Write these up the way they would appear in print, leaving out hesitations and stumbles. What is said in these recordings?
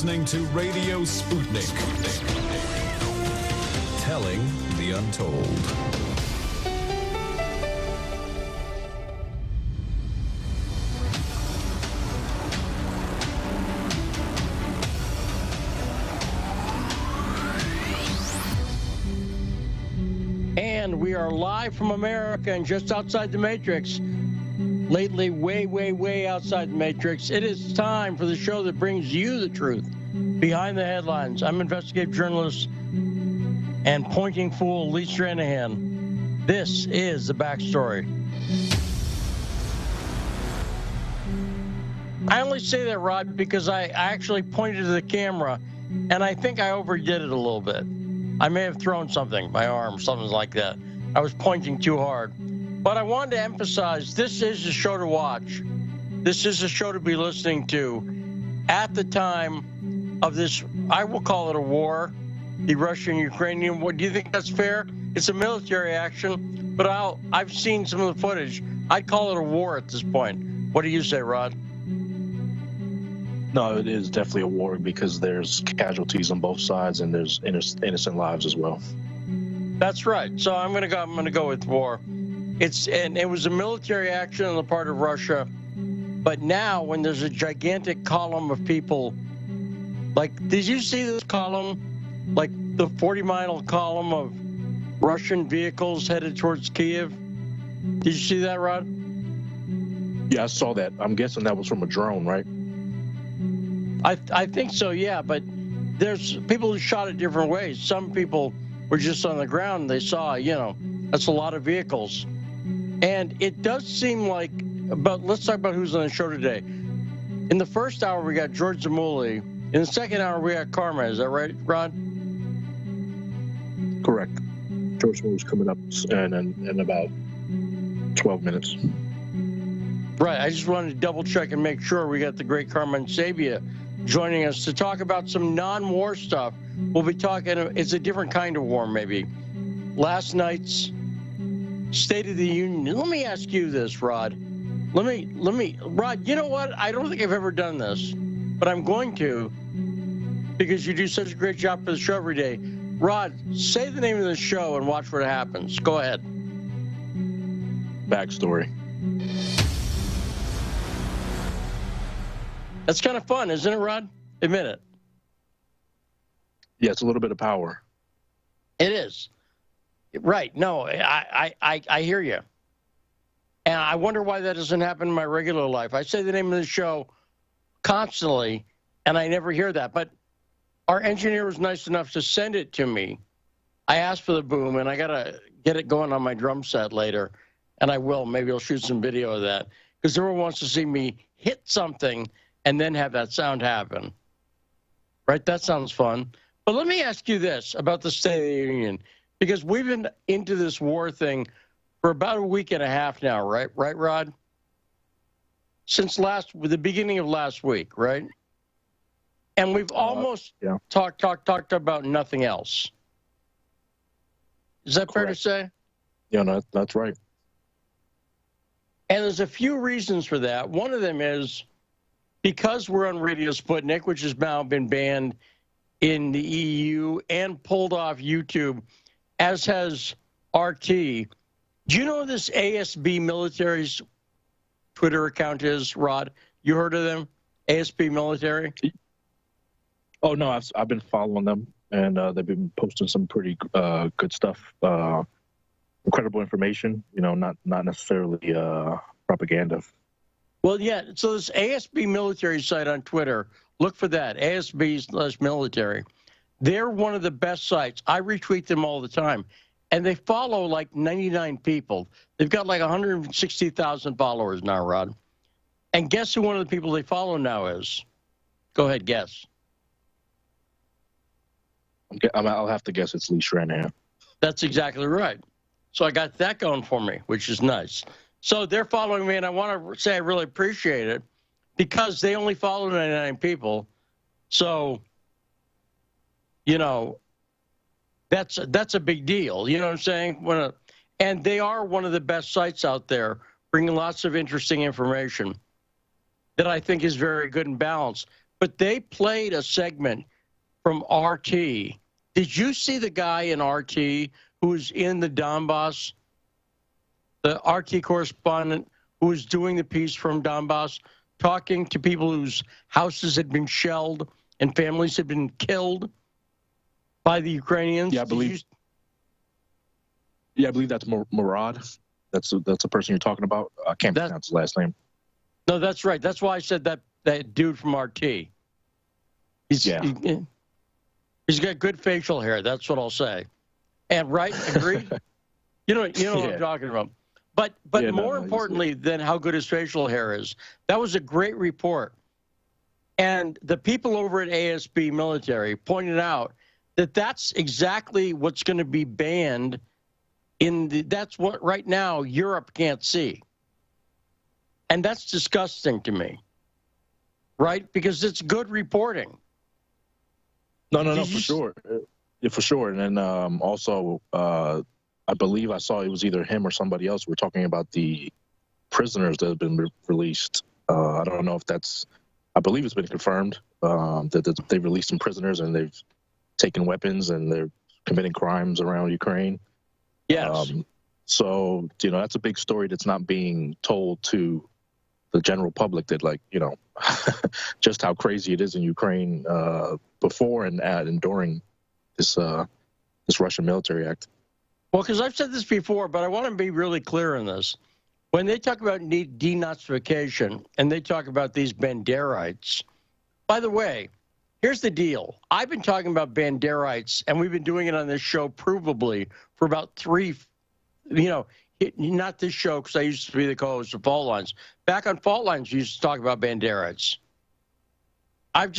listening to Radio Sputnik. Telling the untold. And we are live from America and just outside the Matrix. Lately, way, way, way outside the Matrix. It is time for the show that brings you the truth behind the headlines. I'm investigative journalist and pointing fool Lee Stranahan. This is the backstory. I only say that, Rod, because I actually pointed to the camera, and I think I overdid it a little bit. I may have thrown something, my arm, something like that. I was pointing too hard. But I wanted to emphasize, this is a show to watch. This is a show to be listening to at the time of this, I will call it a war, the Russian-Ukrainian war. Do you think that's fair? It's a military action, but I've seen some of the footage. I'd call it a war at this point. What do you say, Rod? No, it is definitely a war because there's casualties on both sides and there's innocent lives as well. That's right. So I'm gonna go with war. It was a military action on the part of Russia, but now when there's a gigantic column of people, like, did you see this column? Like the 40-mile column of Russian vehicles headed towards Kiev? Did you see that, Rod? Yeah, I saw that. I'm guessing that was from a drone, right? I think so, yeah, but there's people who shot it different ways. Some people were just on the ground and they saw, that's a lot of vehicles. And it does seem like, but let's talk about who's on the show today. In the first hour, we got George Zamouli. In the second hour, we got Karma. Is that right, Rod? Correct. George Zamouli's coming up in about 12 minutes. Right. I just wanted to double check and make sure we got the great Carmen Sabia joining us to talk about some non-war stuff. We'll be talking, it's a different kind of war, maybe. Last night's State of the Union. Let me ask you this, Rod. Rod, you know what? I don't think I've ever done this, but I'm going to because you do such a great job for the show every day. Rod, say the name of the show and watch what happens. Go ahead. Backstory. That's kind of fun, isn't it, Rod? Admit it. Yeah, it's a little bit of power. It is. Right. No, I hear you. And I wonder why that doesn't happen in my regular life. I say the name of the show constantly, and I never hear that. But our engineer was nice enough to send it to me. I asked for the boom, and I got to get it going on my drum set later. And I will. Maybe I'll shoot some video of that. Because everyone wants to see me hit something and then have that sound happen. Right? That sounds fun. But let me ask you this about the State of the Union. Because we've been into this war thing for about a week and a half now, right? Right, Rod? Since the beginning of last week, right? And we've almost talked about nothing else. Is that fair to say? Yeah, no, that's right. And there's a few reasons for that. One of them is because we're on Radio Sputnik, which has now been banned in the EU and pulled off YouTube, as has RT. Do you know this ASB Military's Twitter account is, Rod? You heard of them? ASB Military? Oh, no, I've been following them, and they've been posting some pretty good stuff, incredible information, not necessarily propaganda. Well, yeah, so this ASB Military site on Twitter, look for that, ASB/military. They're one of the best sites. I retweet them all the time. And they follow like 99 people. They've got like 160,000 followers now, Rod. And guess who one of the people they follow now is? Go ahead, guess. I'll have to guess it's Lee Stranahan. That's exactly right. So I got that going for me, which is nice. So they're following me, and I want to say I really appreciate it because they only follow 99 people. So, that's a big deal. You know what I'm saying? And they are one of the best sites out there, bringing lots of interesting information that I think is very good and balanced. but they played a segment from RT. Did you see the guy in RT who was in the Donbass, the RT correspondent who was doing the piece from Donbass, talking to people whose houses had been shelled and families had been killed by the Ukrainians? Yeah, I believe. Yeah, I believe that's Murad. That's a person you're talking about. I can't pronounce his last name. No, that's right. That's why I said that dude from RT. He's got good facial hair. That's what I'll say. And right, agreed. You know what I'm talking about. But more importantly than how good his facial hair is, that was a great report. And the people over at ASB Military pointed out that that's exactly what's going to be banned that's what right now Europe can't see. And that's disgusting to me. Right? Because it's good reporting. No, for sure. Yeah, for sure. And then also, I believe I saw it was either him or somebody else. We're talking about the prisoners that have been released. I don't know if I believe it's been confirmed that they released some prisoners and they've taken weapons and they're committing crimes around Ukraine. Yes. So, that's a big story that's not being told to the general public, that just how crazy it is in Ukraine before and during this Russian military act. Well, because I've said this before, but I want to be really clear on this. When they talk about denazification and they talk about these Banderites, by the way, here's the deal. I've been talking about Banderites, and we've been doing it on this show provably for about not this show because I used to be the co-host of Fault Lines. Back on Fault Lines, we used to talk about Banderites. I've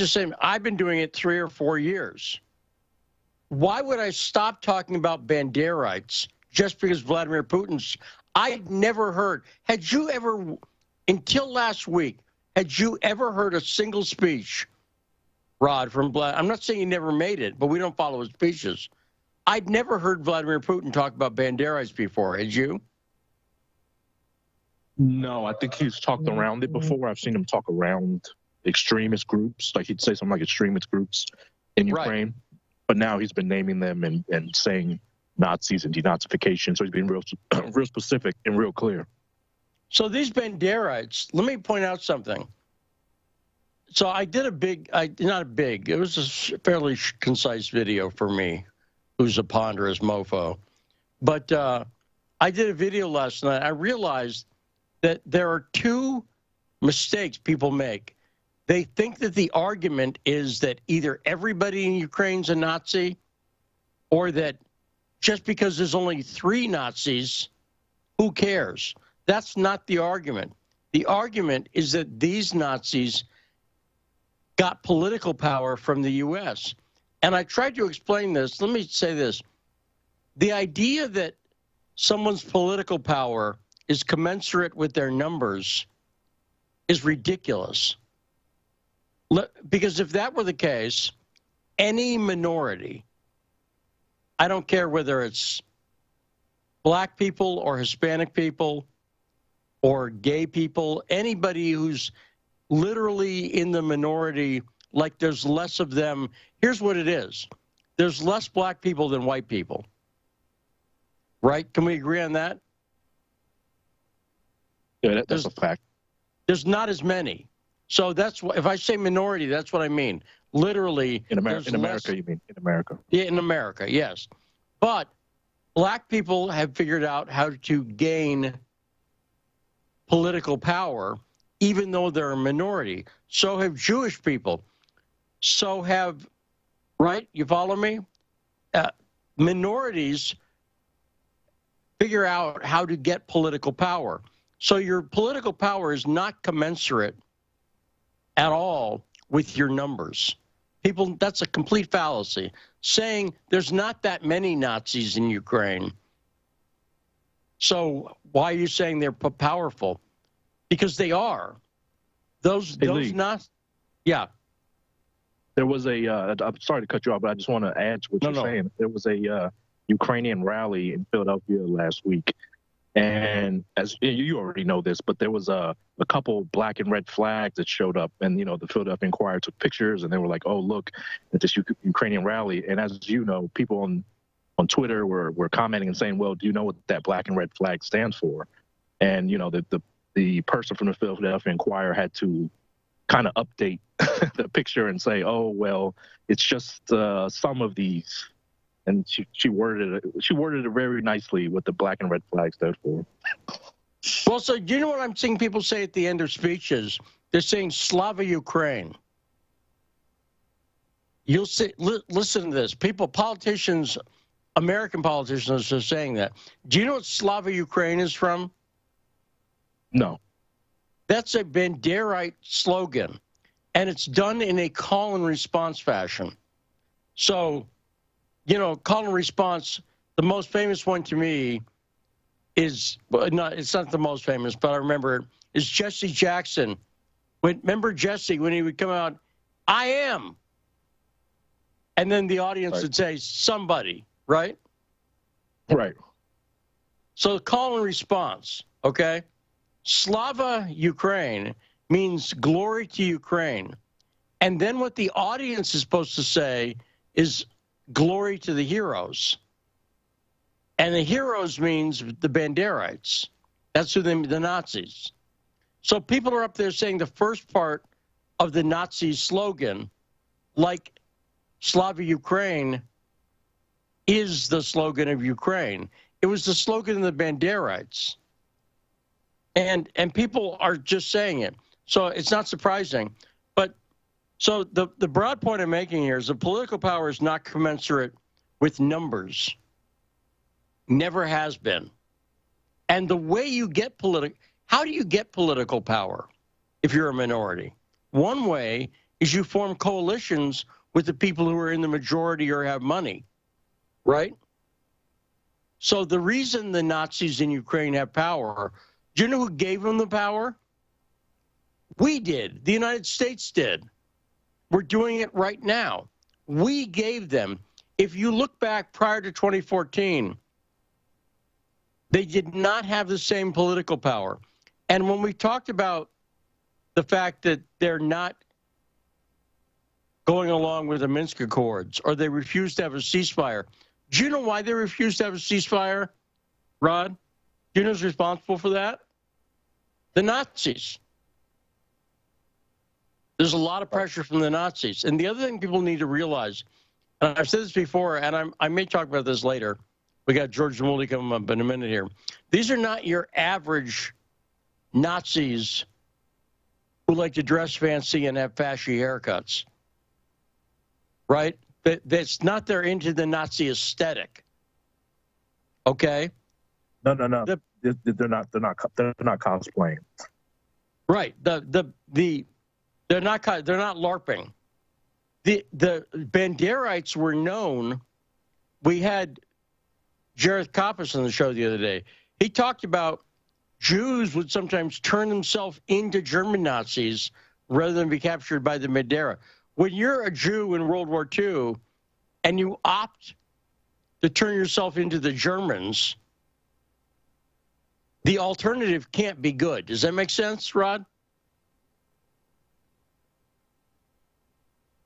been doing it 3 or 4 years. Why would I stop talking about Banderites just because Vladimir Putin's? I'd never heard. Had you ever, until last week, had you ever heard a single speech, Rod, from I'm not saying he never made it, but we don't follow his speeches. I'd never heard Vladimir Putin talk about Banderites before. Had you? No, I think he's talked around it before. I've seen him talk around extremist groups. Like he'd say something like extremist groups in Ukraine. Right. But now he's been naming them and saying Nazis and denazification. So he's been real specific and real clear. So these Banderites, let me point out something. So I did it was a fairly concise video for me, who's a ponderous mofo. But I did a video last night. I realized that there are 2 mistakes people make. They think that the argument is that either everybody in Ukraine's a Nazi or that just because there's only 3 Nazis, who cares? That's not the argument. The argument is that these Nazis got political power from the U.S. And I tried to explain this. Let me say this. The idea that someone's political power is commensurate with their numbers is ridiculous. Because if that were the case, any minority, I don't care whether it's black people or Hispanic people or gay people, anybody who's literally in the minority, like there's less of them. Here's what it is. There's less black people than white people. Right? Can we agree on that? Yeah, that's a fact. There's not as many. So that's what, if I say minority, that's what I mean. Literally. In America, you mean? In America. Yeah, in America, yes. But black people have figured out how to gain political power, even though they're a minority. So have Jewish people. So have, right? You follow me? Minorities figure out how to get political power. So your political power is not commensurate at all with your numbers. People, that's a complete fallacy. Saying there's not that many Nazis in Ukraine. So why are you saying they're powerful? Because they are. Those not. Yeah. There was I'm sorry to cut you off, but I just want to add to what you're saying. There was a Ukrainian rally in Philadelphia last week, And as you already know this, but there was a couple black and red flags that showed up, and the Philadelphia Inquirer took pictures, and they were like, "Oh, look at this Ukrainian rally." And as you know, people on Twitter were commenting and saying, "Well, do you know what that black and red flag stands for?" And the person from the Philadelphia Inquirer had to kind of update the picture and say, "Oh, well, it's just some of these." And she worded it very nicely what the black and red flag stood for. Well, so do you know what I'm seeing people say at the end of speeches? They're saying Slava Ukraine. You'll see. Listen to this. Politicians, American politicians are saying that. Do you know what Slava Ukraine is from? No. That's a Banderite slogan, and it's done in a call and response fashion. So, call and response, the most famous one to me is, it's not the most famous, but I remember it, is Jesse Jackson. Remember Jesse, when he would come out, "I am." And then the audience would say, "Somebody," right? Right. So call and response, okay? Slava Ukraine means glory to Ukraine. And then what the audience is supposed to say is glory to the heroes. And the heroes means the Banderites. That's who the Nazis. So people are up there saying the first part of the Nazi slogan, like Slava Ukraine, is the slogan of Ukraine. It was the slogan of the Banderites. And people are just saying it. So it's not surprising. But so the broad point I'm making here is the political power is not commensurate with numbers. Never has been. And the way you get how do you get political power if you're a minority? One way is you form coalitions with the people who are in the majority or have money, right? So the reason the Nazis in Ukraine have power, do you know who gave them the power? We did. The United States did. We're doing it right now. We gave them. If you look back prior to 2014, they did not have the same political power. And when we talked about the fact that they're not going along with the Minsk Accords, or they refuse to have a ceasefire, do you know why they refused to have a ceasefire, Rod? Do you know who's responsible for that? The Nazis. There's a lot of pressure from the Nazis. And the other thing people need to realize, and I've said this before, and I may talk about this later. We got George Zamulli coming up in a minute here. These are not your average Nazis who like to dress fancy and have fashy haircuts, right? That's not they're into the Nazi aesthetic. Okay? No. They're not cosplaying. Right. They're not LARPing. The Banderites were known. We had Jared Kappas on the show the other day. He talked about Jews would sometimes turn themselves into German Nazis rather than be captured by the Bandera. When you're a Jew in World War II and you opt to turn yourself into the Germans, the alternative can't be good. Does that make sense, Rod?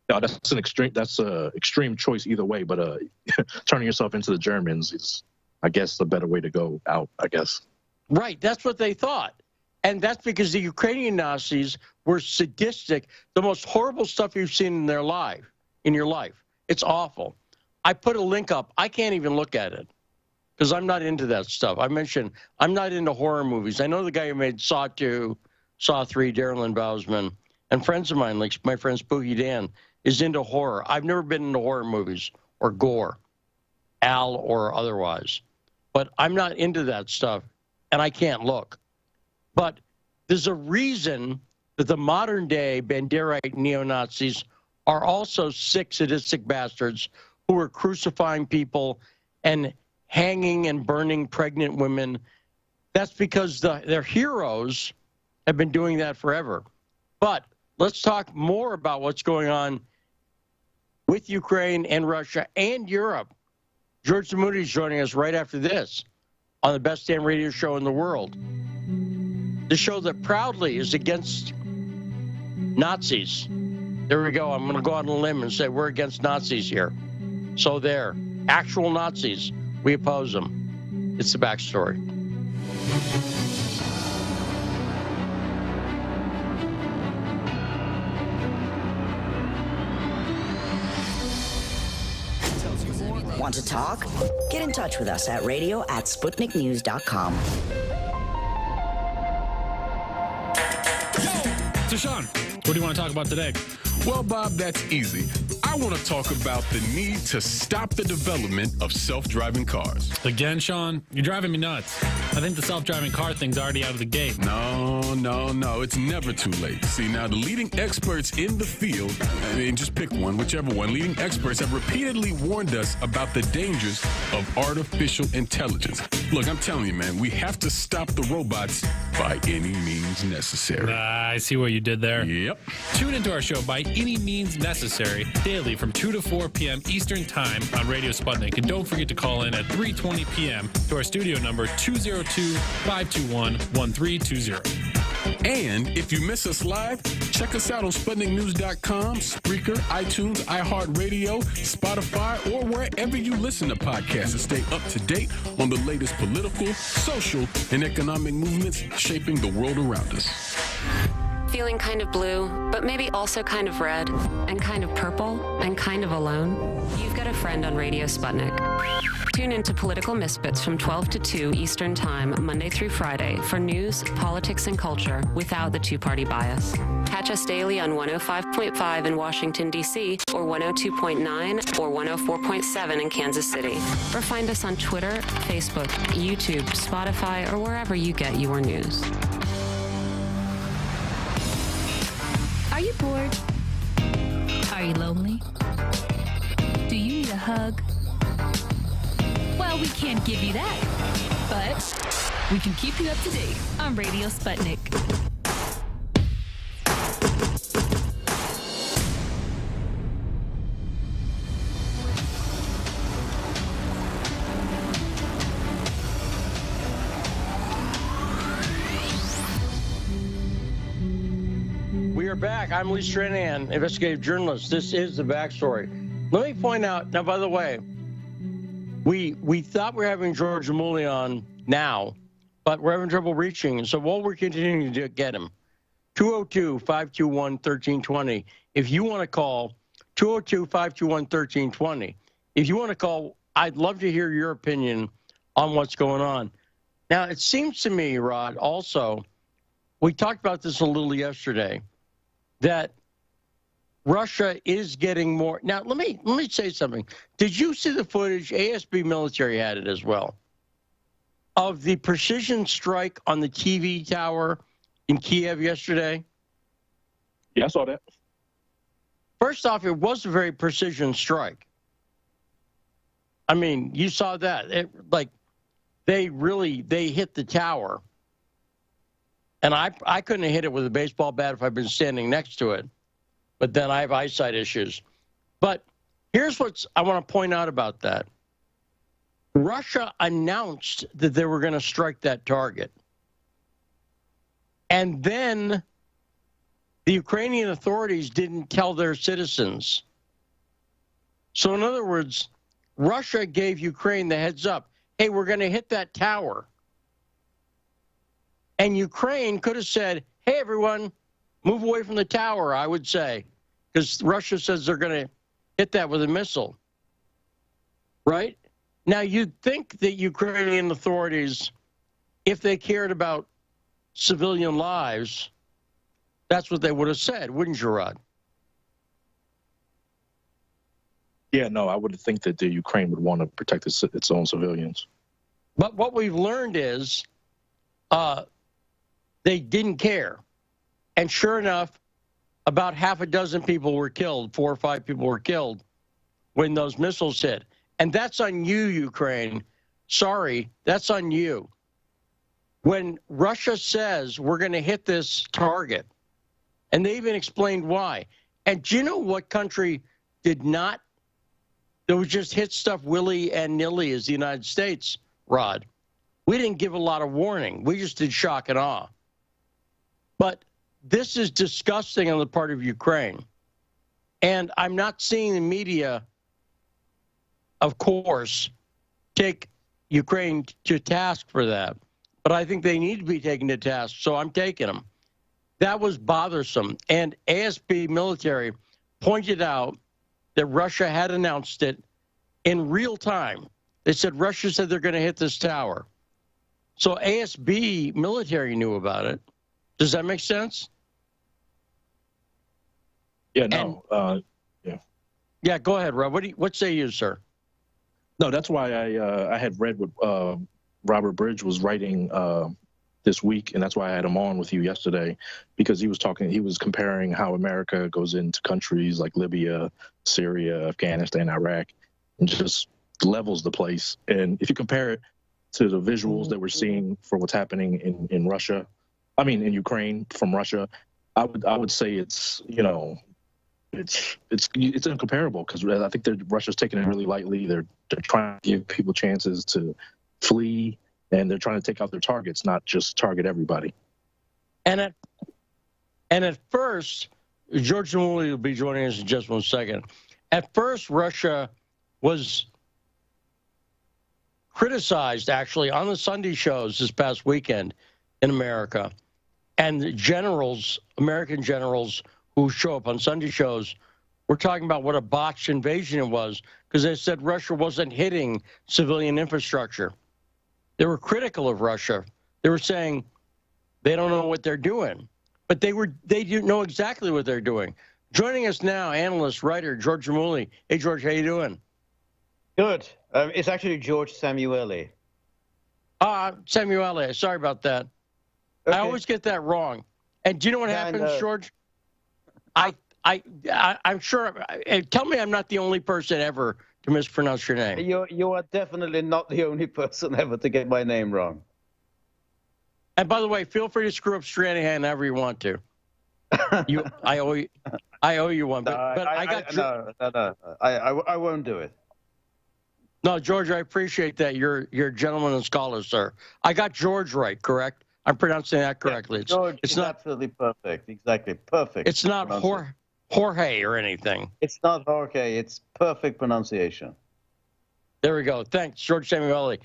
No, that's an extreme choice either way. But turning yourself into the Germans is, I guess, the better way to go out, I guess. Right. That's what they thought. And that's because the Ukrainian Nazis were sadistic, the most horrible stuff you've seen in your life. It's awful. I put a link up. I can't even look at it because I'm not into that stuff. I mentioned I'm not into horror movies. I know the guy who made Saw 2, Saw 3, Darren Bousman, and friends of mine, like my friend Spooky Dan, is into horror. I've never been into horror movies or gore, Al or otherwise. But I'm not into that stuff, and I can't look. But there's a reason that the modern-day Banderite neo-Nazis are also sick, sadistic bastards who are crucifying people and hanging and burning pregnant women. That's because their heroes have been doing that forever. But let's talk more about what's going on with Ukraine and Russia and Europe. George Zamudi is joining us right after this. on the best damn radio show in the world. The show that proudly is against Nazis. There we go. I'm going to go out on a limb and say we're against Nazis here. So there. Actual Nazis. We oppose them. It's the backstory. Want to talk? Get in touch with us at radio@sputniknews.com. So, Sean, what do you want to talk about today? Well, Bob, that's easy. I want to talk about the need to stop the development of self-driving cars. Again, Sean, you're driving me nuts. I think the self-driving car thing's already out of the gate. No. It's never too late. See, now the leading experts in the field, I mean, just pick one, whichever one, leading experts have repeatedly warned us about the dangers of artificial intelligence. Look, I'm telling you, man, we have to stop the robots by any means necessary. I see what you did there. Yep. Tune into our show By Any Means Necessary daily from 2 to 4 p.m. Eastern Time on Radio Sputnik. And don't forget to call in at 3:20 p.m. to our studio number 202-521-1320. And if you miss us live, check us out on SputnikNews.com, Spreaker, iTunes, iHeartRadio, Spotify, or wherever you listen to podcasts to stay up to date on the latest political, social, and economic movements shaping the world around us. Feeling kind of blue, but maybe also kind of red, and kind of purple, and kind of alone? You've got a friend on Radio Sputnik. Tune into Political Misfits from 12 to 2 Eastern Time, Monday through Friday, for news, politics, and culture without the two-party bias. Catch us daily on 105.5 in Washington, D.C., or 102.9 or 104.7 in Kansas City. Or find us on Twitter, Facebook, YouTube, Spotify, or wherever you get your news. Are you bored? Are you lonely? Do you need a hug? Well, we can't give you that, but we can keep you up to date on Radio Sputnik. We are back. I'm Lee Stranahan, investigative journalist. This is the backstory. Let me point out, now, by the way, we thought we were having George Zamuli on now, but we're having trouble reaching. And so while we're continuing to get him, 202-521-1320. If you want to call, 202-521-1320. If you want to call, I'd love to hear your opinion on what's going on. Now, it seems to me, Rod, also, we talked about this a little yesterday, that Russia is getting more. Now, let me say something. Did you see the footage? ASB military had it as well, of the precision strike on the TV tower in Kiev yesterday? Yeah, I saw that. First off, it was a very precision strike. I mean, you saw that. They hit the tower. And I couldn't have hit it with a baseball bat if I'd been standing next to it. But then I have eyesight issues. But here's what I want to point out about that. Russia announced that they were going to strike that target. And then the Ukrainian authorities didn't tell their citizens. So in other words, Russia gave Ukraine the heads up. Hey, we're going to hit that tower. And Ukraine could have said, hey, everyone, move away from the tower, I would say, because Russia says they're going to hit that with a missile. Right? Now, you'd think that Ukrainian authorities, if they cared about civilian lives, that's what they would have said, wouldn't you, Rod? Yeah, no, I would think that the Ukraine would want to protect its own civilians. But what we've learned is they didn't care. And sure enough, about half a dozen people were killed, 4 or 5 people were killed when those missiles hit. And that's on you, Ukraine. Sorry, that's on you. When Russia says we're going to hit this target, and they even explained why. And do you know what country did not? That would just hit stuff willy and nilly as the United States, Rod. We didn't give a lot of warning. We just did shock and awe. But this is disgusting on the part of Ukraine. And I'm not seeing the media, of course, take Ukraine to task for that. But I think they need to be taken to task, so I'm taking them. That was bothersome. And ASB military pointed out that Russia had announced it in real time. They said Russia said they're going to hit this tower. So ASB military knew about it. Does that make sense? Yeah, no. Yeah. Yeah, go ahead, Rob. What say you, sir? No, that's why I had read what Robert Bridge was writing this week, and that's why I had him on with you yesterday, because he was comparing how America goes into countries like Libya, Syria, Afghanistan, Iraq, and just levels the place. And if you compare it to the visuals that we're seeing for what's happening in Russia, I mean in Ukraine from Russia, I would say it's it's incomparable, because I think Russia's taking it really lightly. They're trying to give people chances to flee, and they're trying to take out their targets, not just target everybody. And at first, George Zamuli will be joining us in just one second. At first, Russia was criticized, actually, on the Sunday shows this past weekend in America. And the generals, American generals who show up on Sunday shows, were talking about what a botched invasion it was, because they said Russia wasn't hitting civilian infrastructure. They were critical of Russia. They were saying they don't know what they're doing, but they do know exactly what they're doing. Joining us now, analyst, writer, George Zamuli. Hey, George, how you doing? Good. It's actually George Samueli. Samueli. Sorry about that. Okay. I always get that wrong. And do you know what happens, George? I'm sure. Tell me I'm not the only person ever to mispronounce your name. You are definitely not the only person ever to get my name wrong. And by the way, feel free to screw up Stranahan however you want to. I owe you one. But I won't do it. No, George, I appreciate that. You're a gentleman and scholar, sir. I got George right, correct? I'm pronouncing that correctly. Yeah, George is not absolutely perfect. Exactly, perfect. It's not Jorge or anything. It's not Jorge. It's perfect pronunciation. There we go. Thanks, George Samueli.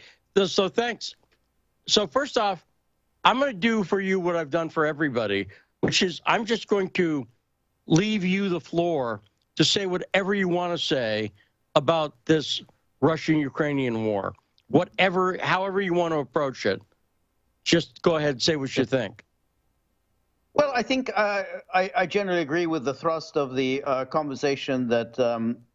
So thanks. So first off, I'm going to do for you what I've done for everybody, which is I'm just going to leave you the floor to say whatever you want to say about this Russian-Ukrainian war. However you want to approach it. Just go ahead and say what you think. Well, I think I generally agree with the thrust of the conversation that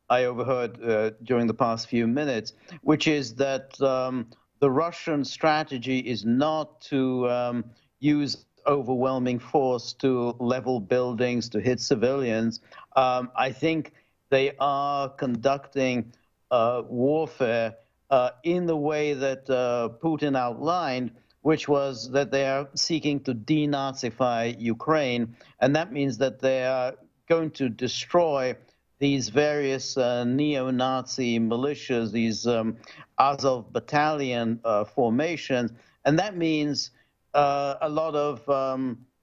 I overheard during the past few minutes, which is that the Russian strategy is not to use overwhelming force to level buildings, to hit civilians. I think they are conducting warfare in the way that Putin outlined, which was that they are seeking to denazify Ukraine. And that means that they are going to destroy these various neo-Nazi militias, these Azov battalion formations. And that means a lot of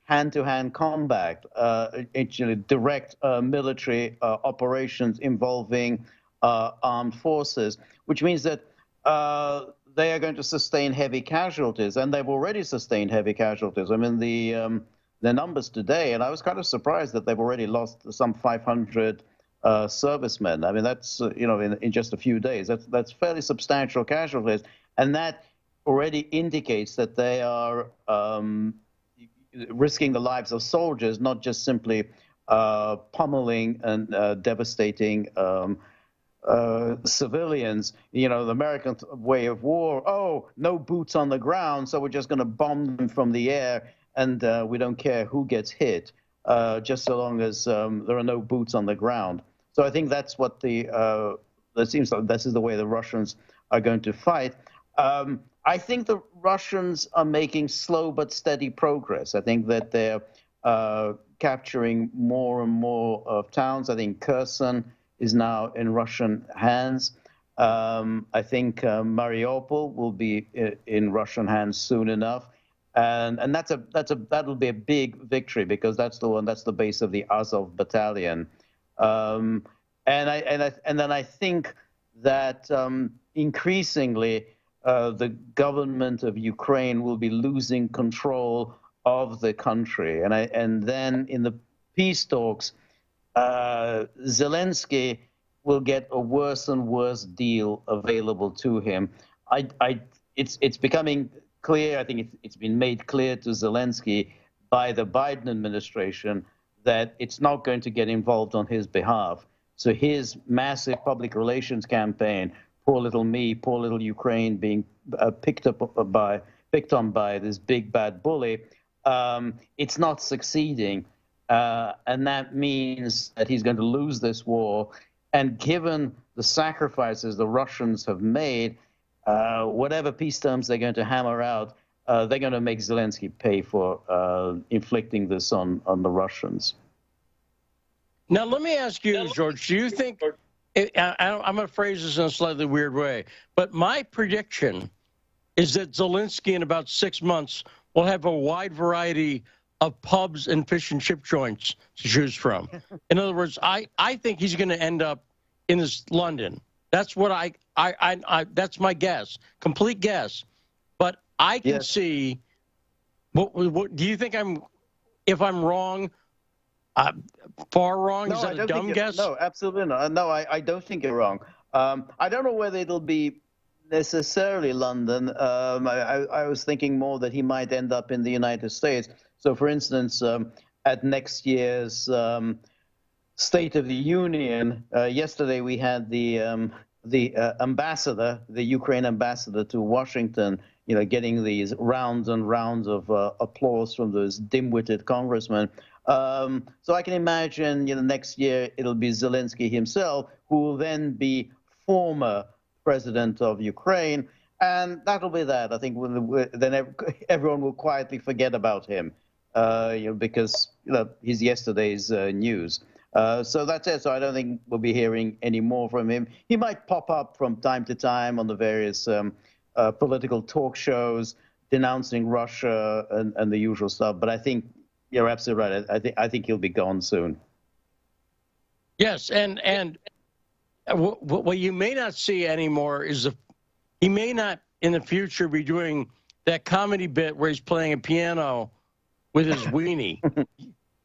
hand-to-hand combat, actually direct military operations involving armed forces, which means that they are going to sustain heavy casualties, and they've already sustained heavy casualties. I mean, the numbers today, and I was kind of surprised that they've already lost some 500 servicemen. I mean, that's in just a few days. That's fairly substantial casualties, and that already indicates that they are risking the lives of soldiers, not just simply pummeling and devastating civilians. You know, the American way of war, no boots on the ground, so we're just going to bomb them from the air, and we don't care who gets hit, just so long as there are no boots on the ground. So I think that's what it seems like this is the way the Russians are going to fight. I think the Russians are making slow but steady progress. I think that they're capturing more and more of towns. I think Kherson is now in Russian hands. I think Mariupol will be in Russian hands soon enough, and that'll be a big victory because that's the base of the Azov battalion, and then I think that increasingly the government of Ukraine will be losing control of the country, and then in the peace talks, Zelensky will get a worse and worse deal available to him. It's becoming clear. I think it's been made clear to Zelensky by the Biden administration that it's not going to get involved on his behalf. So his massive public relations campaign, poor little me, poor little Ukraine, being picked on by this big bad bully, it's not succeeding. And that means that he's going to lose this war. And given the sacrifices the Russians have made, whatever peace terms they're going to hammer out, they're going to make Zelensky pay for inflicting this on the Russians. Now, let me ask you, George, do you think, I'm going to phrase this in a slightly weird way, but my prediction is that Zelensky in about 6 months will have a wide variety of pubs and fish and chip joints to choose from. In other words, I think he's going to end up in this London. That's what that's my guess, complete guess. But I can see. What do you think? If I'm wrong, far wrong? No, Is that a dumb guess? No, absolutely not. No, I don't think you're wrong. I don't know whether it'll be necessarily London. I was thinking more that he might end up in the United States. So, for instance, at next year's State of the Union, yesterday we had the ambassador, the Ukraine ambassador to Washington, getting these rounds and rounds of applause from those dim-witted congressmen. So I can imagine, next year it'll be Zelensky himself who will then be former president of Ukraine, and that'll be that. I think then everyone will quietly forget about him. Because he's yesterday's news. So that's it. So I don't think we'll be hearing any more from him. He might pop up from time to time on the various political talk shows denouncing Russia and the usual stuff. But I think you're absolutely right. I think he'll be gone soon. Yes, and what you may not see anymore is he may not in the future be doing that comedy bit where he's playing a piano with his weenie.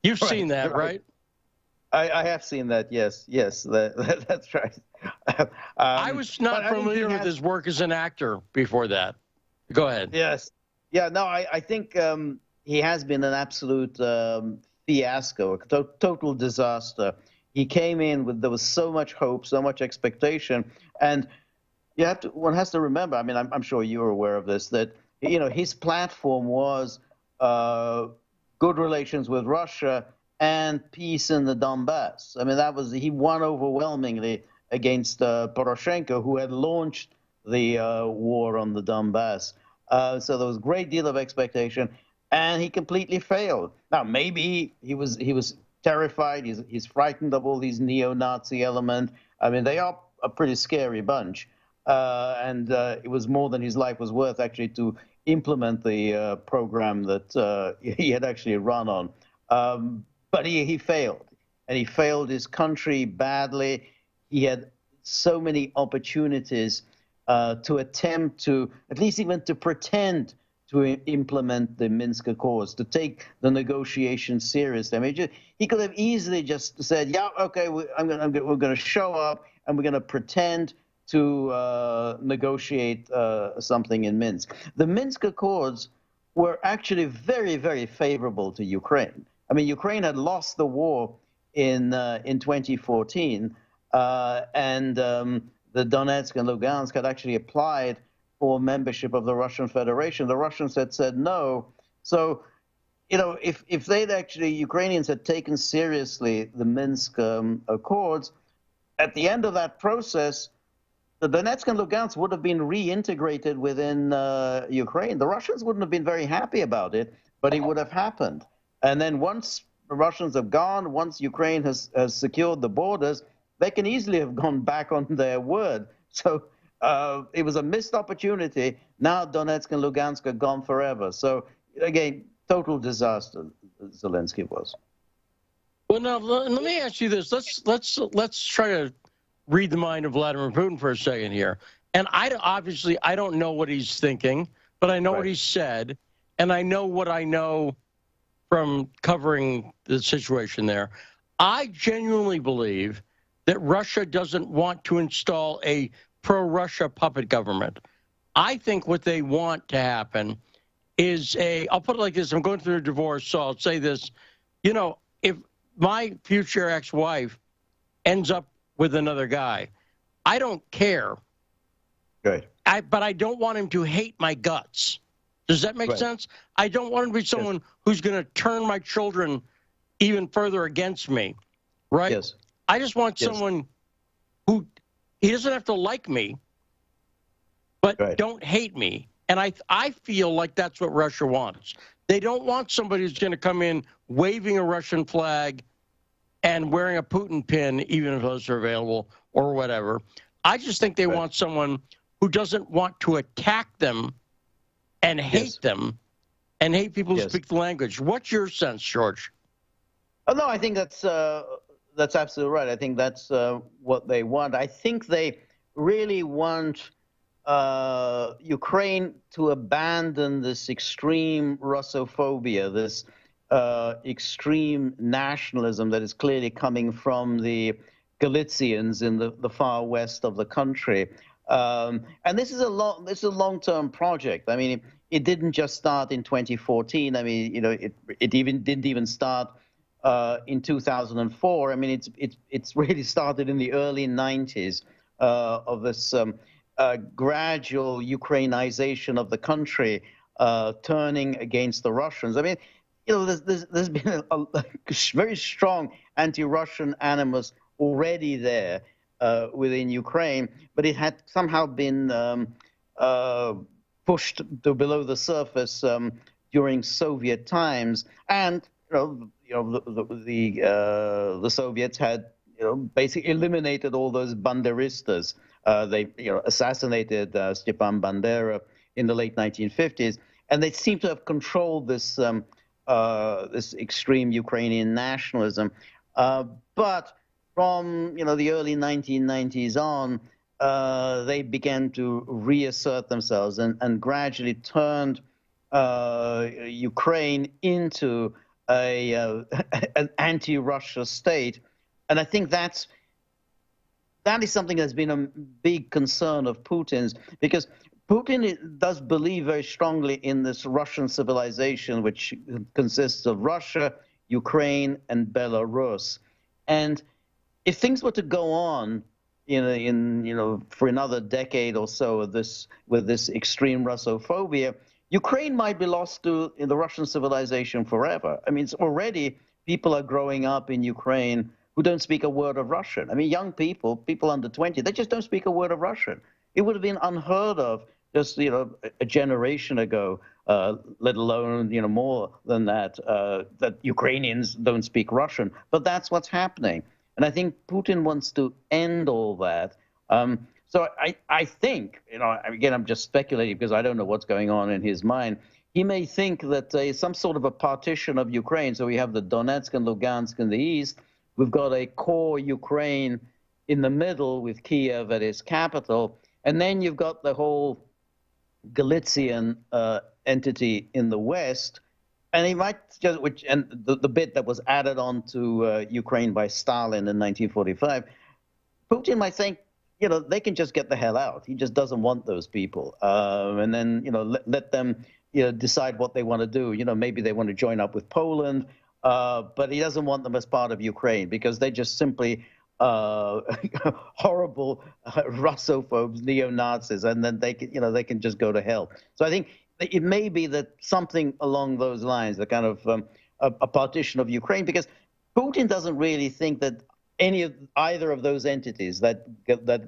You've seen that, right? I have seen that, yes. That's right. I was not familiar with his work as an actor before that. Go ahead. Yes. Yeah, no, I think he has been an absolute fiasco, a total disaster. He came in there was so much hope, so much expectation, and one has to remember, I mean, I'm sure you're aware of this, that, his platform was good relations with Russia and peace in the Donbass. I mean, he won overwhelmingly against Poroshenko, who had launched the war on the Donbass. So there was a great deal of expectation, and he completely failed. Now, maybe he was terrified. He's frightened of all these neo-Nazi elements. I mean, they are a pretty scary bunch. And it was more than his life was worth, actually, to implement the program that he had actually run on. But he failed, and he failed his country badly. He had so many opportunities to attempt to, at least even to pretend to implement the Minsk Accords, to take the negotiations seriously. I mean, he could have easily just said, yeah, okay, we're going to show up, and we're going to pretend to negotiate something in Minsk. The Minsk Accords were actually very, very favorable to Ukraine. I mean, Ukraine had lost the war in 2014, and the Donetsk and Lugansk had actually applied for membership of the Russian Federation. The Russians had said no. So, if Ukrainians had taken seriously the Minsk Accords, at the end of that process, the Donetsk and Lugansk would have been reintegrated within Ukraine. The Russians wouldn't have been very happy about it, but it would have happened. And then once the Russians have gone, once Ukraine has secured the borders, they can easily have gone back on their word. So it was a missed opportunity. Now Donetsk and Lugansk are gone forever. So again, total disaster. Zelensky was. Well, now let me ask you this. Let's try to read the mind of Vladimir Putin for a second here. And obviously I don't know what he's thinking, but I know what he said, and I know what I know from covering the situation there. I genuinely believe that Russia doesn't want to install a pro-Russia puppet government. I think what they want to happen is I'll put it like this. I'm going through a divorce, so I'll say this. You know, if my future ex-wife ends up with another guy, I don't care. Right. But I don't want him to hate my guts. Does that make sense? I don't want him to be someone who's going to turn my children even further against me, right? Yes. I just want someone who, he doesn't have to like me, but don't hate me. And I feel like that's what Russia wants. They don't want somebody who's going to come in waving a Russian flag and wearing a Putin pin, even if those are available or whatever. I just think they want someone who doesn't want to attack them and hate them and hate people who speak the language. What's your sense, George? Oh, no, I think that's absolutely right. I think that's what they want. I think they really want Ukraine to abandon this extreme Russophobia, this extreme nationalism that is clearly coming from the Galicians in the far west of the country. And this is a long-term project. I mean, it didn't just start in 2014. I mean, you know, it didn't even start in 2004. I mean, it's really started in the early 90s of this gradual Ukrainization of the country, turning against the Russians. I mean, you know, there's been a very strong anti-Russian animus already there within Ukraine, but it had somehow been pushed to below the surface during Soviet times, and the Soviets had basically eliminated all those banderistas. They assassinated Stepan Bandera in the late 1950s, and they seem to have controlled this this extreme Ukrainian nationalism. But from the early 1990s on, they began to reassert themselves and gradually turned Ukraine into an anti-Russia state. And I think that is something that's been a big concern of Putin's, because Putin does believe very strongly in this Russian civilization, which consists of Russia, Ukraine, and Belarus. And if things were to go on for another decade or so with this extreme Russophobia, Ukraine might be lost to the Russian civilization forever. I mean, it's already people are growing up in Ukraine who don't speak a word of Russian. I mean, young people under 20, they just don't speak a word of Russian. It would have been unheard of just a generation ago, let alone more than that, that Ukrainians don't speak Russian. But that's what's happening. And I think Putin wants to end all that. So I think, again, I'm just speculating because I don't know what's going on in his mind. He may think that some sort of a partition of Ukraine, so we have the Donetsk and Lugansk in the east, we've got a core Ukraine in the middle with Kiev at its capital, and then you've got the whole Galician entity in the west, and he might just, the bit that was added on to Ukraine by Stalin in 1945, Putin might think, they can just get the hell out. He just doesn't want those people, and then let them decide what they want to do. Maybe they want to join up with Poland, but he doesn't want them as part of Ukraine because they just simply horrible Russophobes, neo-Nazis, and then they can just go to hell. So I think it may be that something along those lines, the kind of a partition of Ukraine, because Putin doesn't really think that either of those entities, that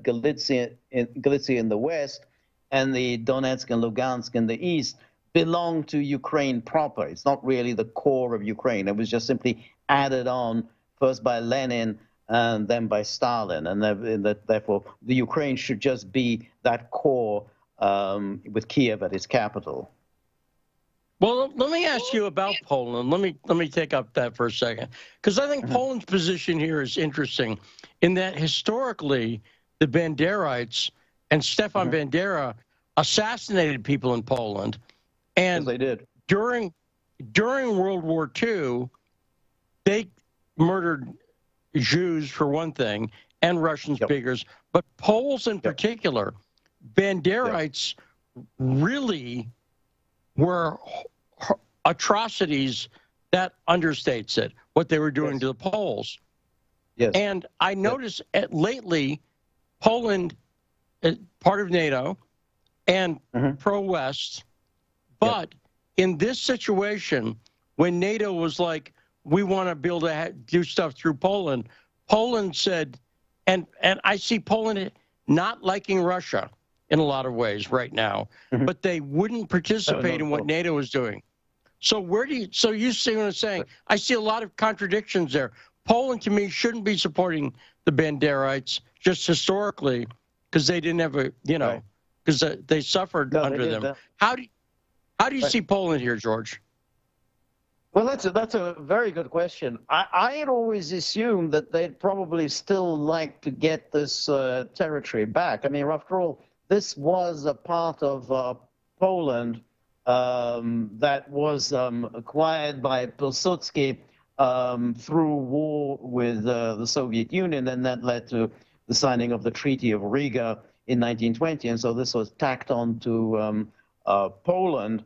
Galicia in the west and the Donetsk and Lugansk in the east, belong to Ukraine proper. It's not really the core of Ukraine. It was just simply added on first by Lenin and then by Stalin, and therefore the Ukraine should just be that core with Kiev at its capital. Well, let me ask you about Poland. Let me take up that for a second, because I think Poland's position here is interesting, in that historically the Banderites and Stefan Bandera assassinated people in Poland, and yes, they did. During World War II, they murdered Jews for one thing, and Russian speakers, but Poles in particular, Banderites really were atrocities that understates it, what they were doing to the Poles. Yes. And I noticed lately, Poland is part of NATO and pro-West, but in this situation, when NATO was like, we want to be able to do stuff through Poland, Poland said, and I see Poland not liking Russia in a lot of ways right now, but they wouldn't participate in what NATO was doing. So so you see what I'm saying? I see a lot of contradictions there. Poland, to me, shouldn't be supporting the Banderites just historically, because they didn't have because they suffered under them. How do you see Poland here, George? Well, that's a very good question. I had always assumed that they'd probably still like to get this territory back. I mean, after all, this was a part of Poland that was acquired by Pilsudski through war with the Soviet Union, and that led to the signing of the Treaty of Riga in 1920. And so this was tacked on to Poland.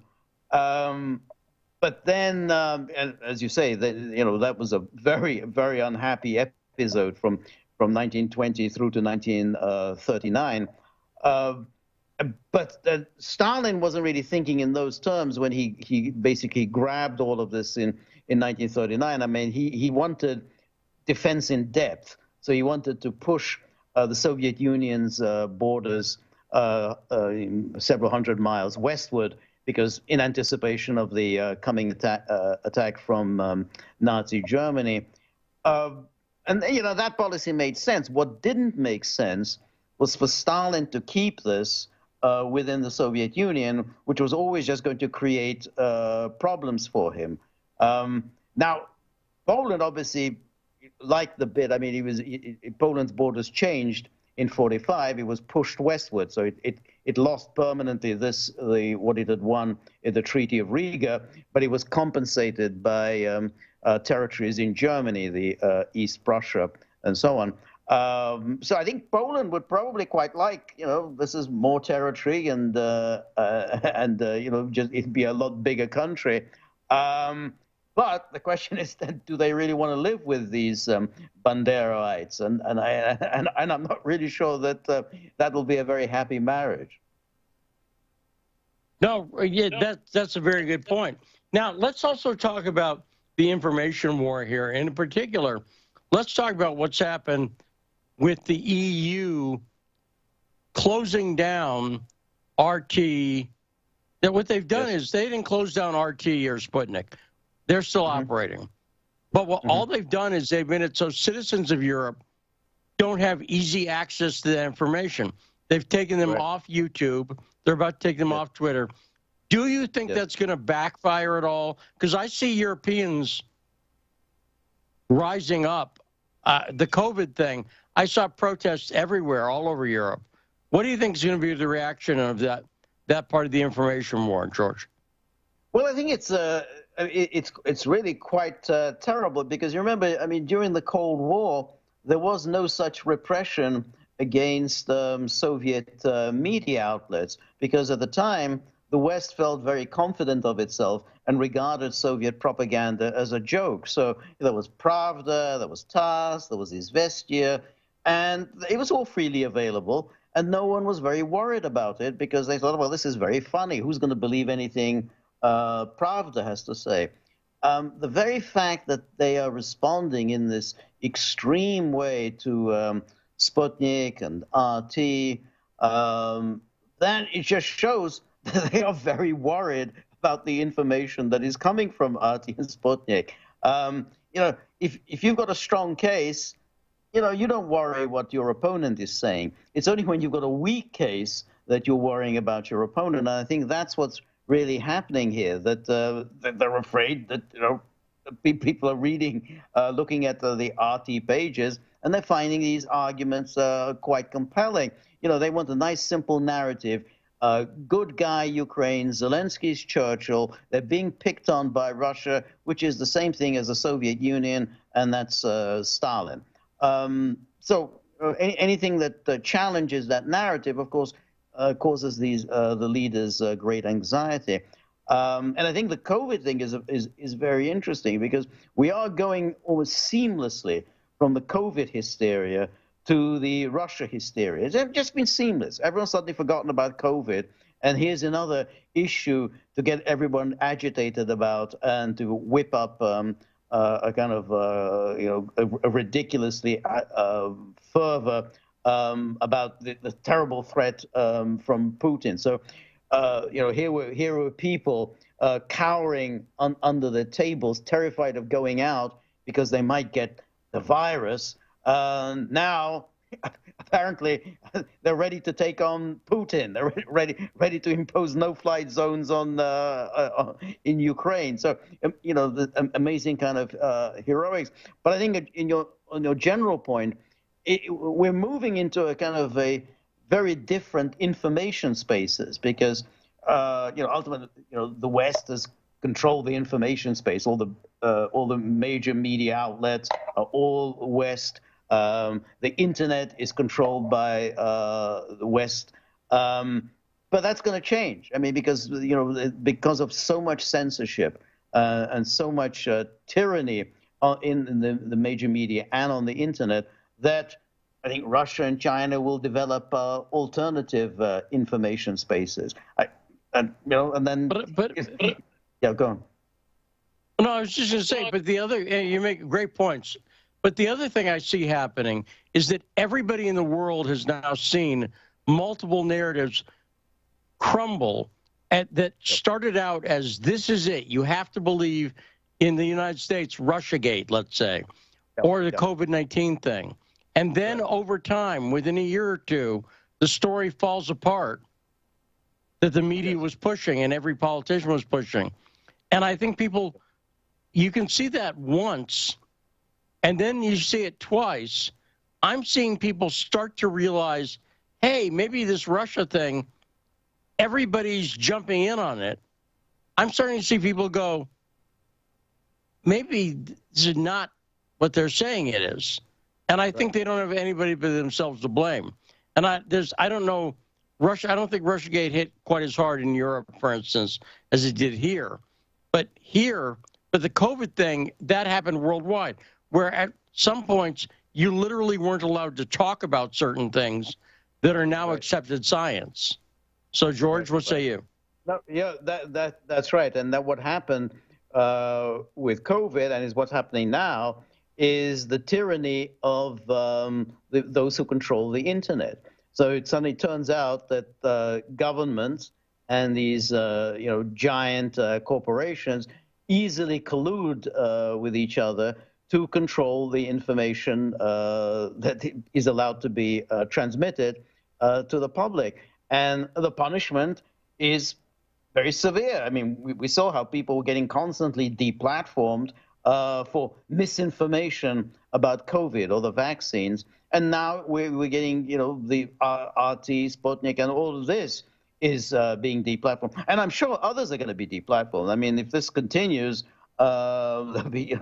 But then, as you say, that was a very, very unhappy episode from 1920 through to 1939. But Stalin wasn't really thinking in those terms when he basically grabbed all of this in 1939. I mean, he wanted defense in depth. So he wanted to push the Soviet Union's borders several hundred miles westward, because in anticipation of the coming attack from Nazi Germany. And, that policy made sense. What didn't make sense was for Stalin to keep this within the Soviet Union, which was always just going to create problems for him. Now, Poland obviously liked the bid. I mean, Poland's borders changed in 1945. It was pushed westward, so it lost permanently what it had won in the Treaty of Riga, but it was compensated by territories in Germany, the East Prussia, and so on. So I think Poland would probably quite like, this is more territory, and just it'd be a lot bigger country. But the question is, then, do they really want to live with these Banderites? And I'm not really sure that that will be a very happy marriage. No, that's a very good point. Now, let's also talk about the information war here. And in particular, let's talk about what's happened with the EU closing down RT. That what they've done is they didn't close down RT or Sputnik. They're still operating. But all they've done is they've made it so citizens of Europe don't have easy access to that information. They've taken them off YouTube. They're about to take them off Twitter. Do you think that's going to backfire at all? Because I see Europeans rising up. The COVID thing, I saw protests everywhere, all over Europe. What do you think is going to be the reaction of that part of the information war, George? Well, I think it's really quite terrible, because you remember, I mean, during the Cold War, there was no such repression against Soviet media outlets, because at the time, the West felt very confident of itself and regarded Soviet propaganda as a joke. So there was Pravda, there was TASS, there was Izvestia, and it was all freely available, and no one was very worried about it, because they thought, well, this is very funny. Who's going to believe anything Pravda has to say? The very fact that they are responding in this extreme way to Sputnik and RT, then it just shows that they are very worried about the information that is coming from RT and Sputnik. If you've got a strong case, you don't worry what your opponent is saying. It's only when you've got a weak case that you're worrying about your opponent. And I think that's what's really happening here, that they're afraid that, people are reading, looking at the RT pages, and they're finding these arguments quite compelling. They want a nice, simple narrative. Good guy Ukraine, Zelensky's Churchill. They're being picked on by Russia, which is the same thing as the Soviet Union, and that's Stalin. Anything that challenges that narrative, of course, causes the leaders great anxiety. And I think the COVID thing is very interesting, because we are going almost seamlessly from the COVID hysteria to the Russia hysteria. It's just been seamless. Everyone's suddenly forgotten about COVID, and here's another issue to get everyone agitated about and to whip up a kind of a ridiculously fervor about the terrible threat from Putin. So here were people cowering under their tables, terrified of going out because they might get the virus. Now, apparently, they're ready to take on Putin. They're ready to impose no-flight zones in Ukraine. So, the amazing kind of heroics. But I think on your general point, we're moving into a kind of a very different information spaces, because ultimately, the West has controlled the information space. All the major media outlets are all West. The internet is controlled by the West, but that's going to change. I mean, because of so much censorship and so much tyranny in the major media and on the internet, that I think Russia and China will develop alternative information spaces. Yeah, go on. No, I was just going to say, but the other, you make great points. But the other thing I see happening is that everybody in the world has now seen multiple narratives crumble that started out as, this is it. You have to believe in the United States, Russiagate, let's say, or the COVID-19 thing. And then over time, within a year or two, the story falls apart that the media was pushing and every politician was pushing. And I think you can see that once, and then you see it twice. I'm seeing people start to realize, hey, maybe this Russia thing, everybody's jumping in on it. I'm starting to see people go, maybe this is not what they're saying it is. And I think they don't have anybody but themselves to blame. And I don't know, Russia. I don't think Russiagate hit quite as hard in Europe, for instance, as it did here. But the COVID thing, that happened worldwide, where at some points you literally weren't allowed to talk about certain things that are now accepted science. So, George, what say you? No, yeah, that's right. And that what happened with COVID, and is what's happening now, is the tyranny of those who control the internet. So it suddenly turns out that governments and these giant corporations easily collude with each other to control the information that is allowed to be transmitted to the public. And the punishment is very severe. I mean, we saw how people were getting constantly deplatformed for misinformation about COVID or the vaccines. And now we're getting, the RT, Sputnik, and all of this is being deplatformed. And I'm sure others are going to be deplatformed. I mean, if this continues, there'll be,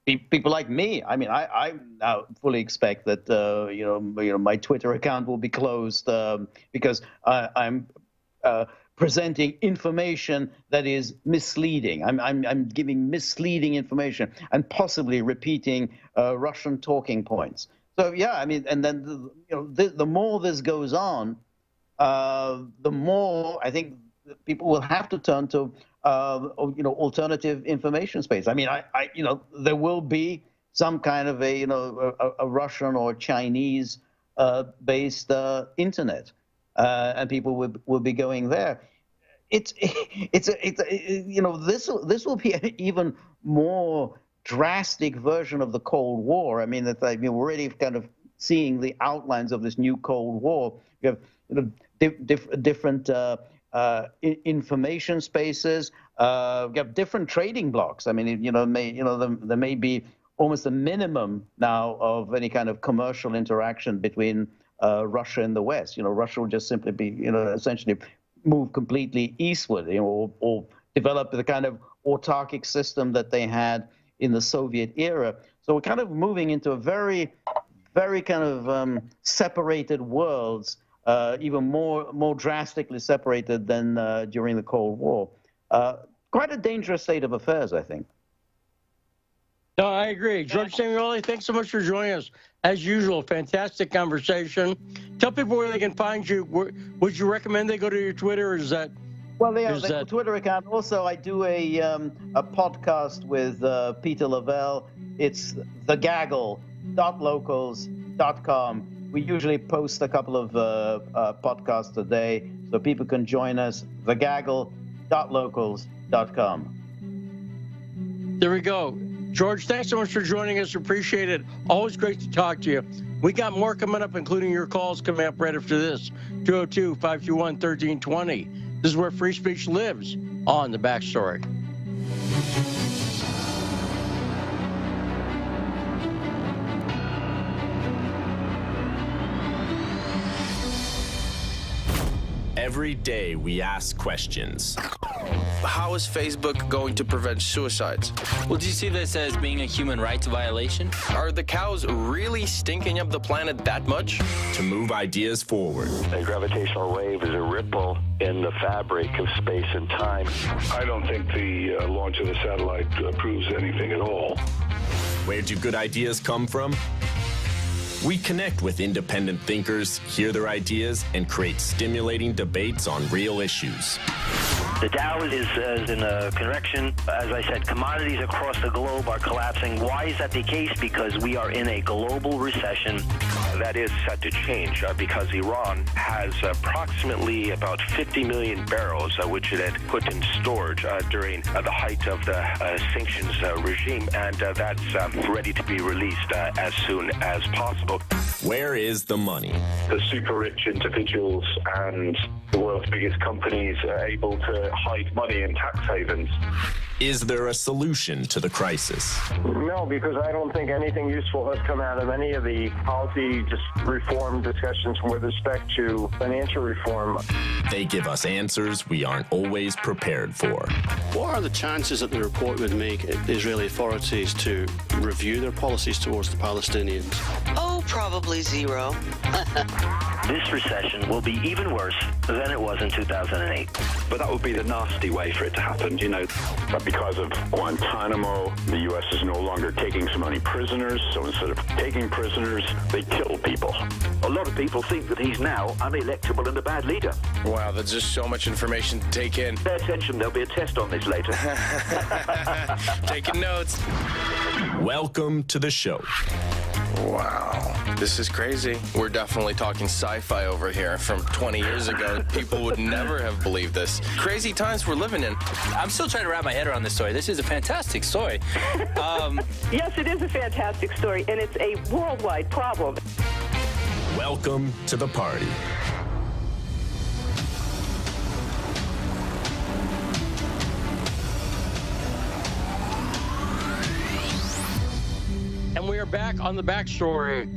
people like me. I mean, I now fully expect that, my Twitter account will be closed because I'm presenting information that is misleading. I'm giving misleading information and possibly repeating Russian talking points. So yeah, I mean, and then the more this goes on, the more I think people will have to turn to alternative information space. I mean, there will be some kind of a Russian or Chinese based internet. And people will be going there. This will be an even more drastic version of the Cold War. I mean, we're already kind of seeing the outlines of this new Cold War. You have different information spaces. You have different trading blocks. I mean, there may be almost a minimum now of any kind of commercial interaction between Russia and the West. Russia will just simply be, essentially move completely eastward, or develop the kind of autarkic system that they had in the Soviet era. So we're kind of moving into a very, very kind of separated worlds, even more drastically separated than during the Cold War. Quite a dangerous state of affairs, I think. No, I agree. George Samueli, thanks so much for joining us. As usual, fantastic conversation. Tell people where they can find you. Would you recommend they go to your Twitter, or is that... Well, they have a Twitter account. Also, I do a podcast with Peter Lavelle. It's thegaggle.locals.com. We usually post a couple of podcasts a day, so people can join us, thegaggle.locals.com. There we go. George, thanks so much for joining us. Appreciate it. Always great to talk to you. We got more coming up, including your calls coming up right after this. 202-521-1320. This is where free speech lives on The Backstory. Every day we ask questions. How is Facebook going to prevent suicides? Well, do you see this as being a human rights violation? Are the cows really stinking up the planet that much? To move ideas forward. A gravitational wave is a ripple in the fabric of space and time. I don't think the launch of the satellite proves anything at all. Where do good ideas come from? We connect with independent thinkers, hear their ideas, and create stimulating debates on real issues. The Dow is in a correction. As I said, commodities across the globe are collapsing. Why is that the case? Because we are in a global recession. That is set to change because Iran has approximately about 50 million barrels, which it had put in storage during the height of the sanctions regime, and that's ready to be released as soon as possible. Where is the money? The super rich individuals and the world's biggest companies are able to hide money in tax havens. Is there a solution to the crisis? No, because I don't think anything useful has come out of any of the policy reform discussions with respect to financial reform. They give us answers we aren't always prepared for. What are the chances that the report would make the Israeli authorities to review their policies towards the Palestinians? Oh, probably zero. This recession will be even worse than it was in 2008. But that would be the nasty way for it to happen, But because of Guantanamo, the U.S. is no longer taking so many prisoners, so instead of taking prisoners, they kill people. A lot of people think that he's now unelectable and a bad leader. Wow, there's just so much information to take in. Pay attention, there'll be a test on this later. Taking notes. Welcome to the show. Wow, this is crazy. We're definitely talking sci-fi over here. From 20 years ago, people would never have believed this. Crazy times we're living in. I'm still trying to wrap my head around this story. This is a fantastic story. Yes, it is a fantastic story, and it's a worldwide problem. Welcome to the party. And we are back on The Backstory,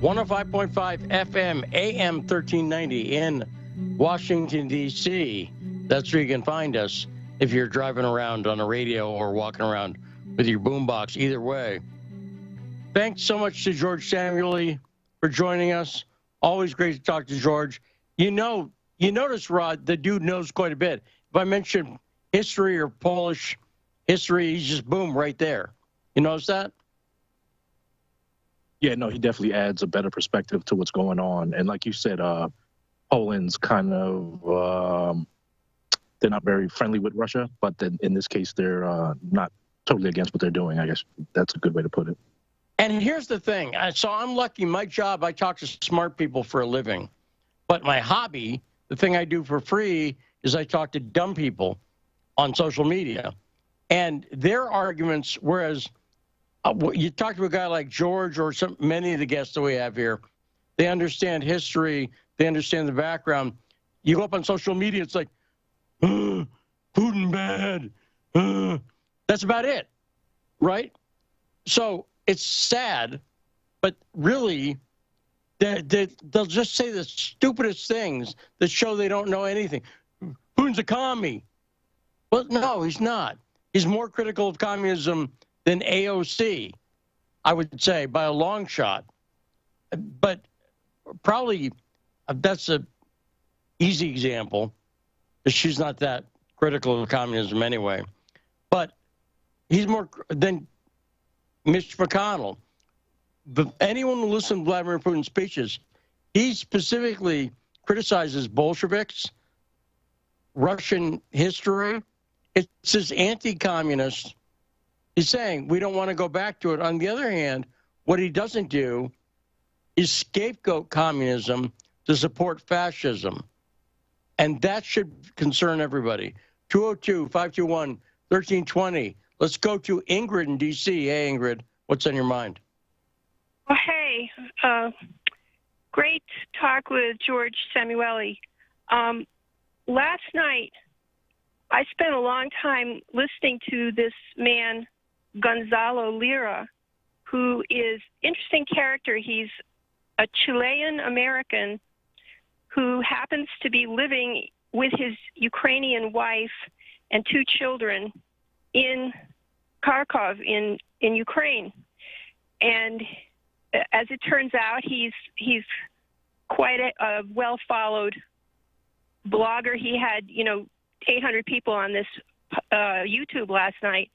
105.5 FM, AM 1390 in Washington, D.C. That's where you can find us if you're driving around on a radio or walking around with your boombox. Either way. Thanks so much to George Samueli for joining us. Always great to talk to George. You notice, Rod, the dude knows quite a bit. If I mention history or Polish history, he's just boom right there. You notice that? Yeah, no, he definitely adds a better perspective to what's going on. And like you said, Poland's kind of, they're not very friendly with Russia, but then in this case, they're not totally against what they're doing. I guess that's a good way to put it. And here's the thing. So I'm lucky. My job, I talk to smart people for a living. But my hobby, the thing I do for free, is I talk to dumb people on social media. And their arguments, whereas You talk to a guy like George or many of the guests that we have here. They understand history. They understand the background. You go up on social media, it's like, Putin bad. That's about it, right? So it's sad, but really, they'll just say the stupidest things that show they don't know anything. Putin's a commie. Well, no, he's not. He's more critical of communism than AOC, I would say, by a long shot. But probably that's an easy example, because she's not that critical of communism anyway. But he's more than Mitch McConnell. But anyone who listens to Vladimir Putin's speeches, he specifically criticizes Bolsheviks, Russian history. It's his anti-communist. He's saying we don't want to go back to it. On the other hand, what he doesn't do is scapegoat communism to support fascism. And that should concern everybody. 202-521-1320. Let's go to Ingrid in D.C. Hey, Ingrid, what's on your mind? Well, hey, great talk with George Samueli. Last night, I spent a long time listening to this man, Gonzalo Lira, who is an interesting character. He's a Chilean-American who happens to be living with his Ukrainian wife and 2 children in Kharkov in Ukraine. And as it turns out, he's quite a well-followed blogger. He had, 800 people on this YouTube last night.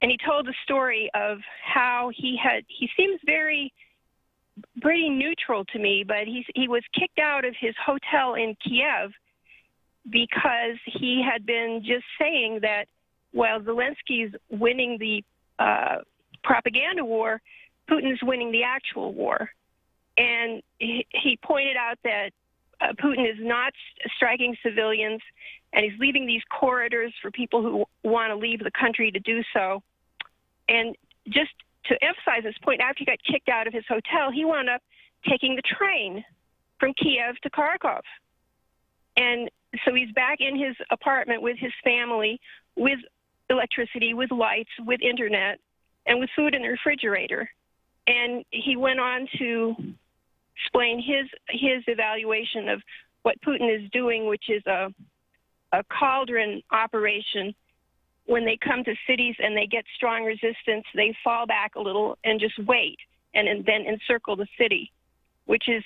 And he told the story of how he seems pretty neutral to me, but he was kicked out of his hotel in Kiev because he had been just saying that while Zelensky's winning the propaganda war, Putin's winning the actual war. And he pointed out that Putin is not striking civilians, and he's leaving these corridors for people who want to leave the country to do so. And just to emphasize this point, after he got kicked out of his hotel, he wound up taking the train from Kiev to Kharkov. And so he's back in his apartment with his family, with electricity, with lights, with internet, and with food in the refrigerator. And he went on to explain his evaluation of what Putin is doing, which is a cauldron operation. When they come to cities and they get strong resistance, they fall back a little and just wait and then encircle the city, which is,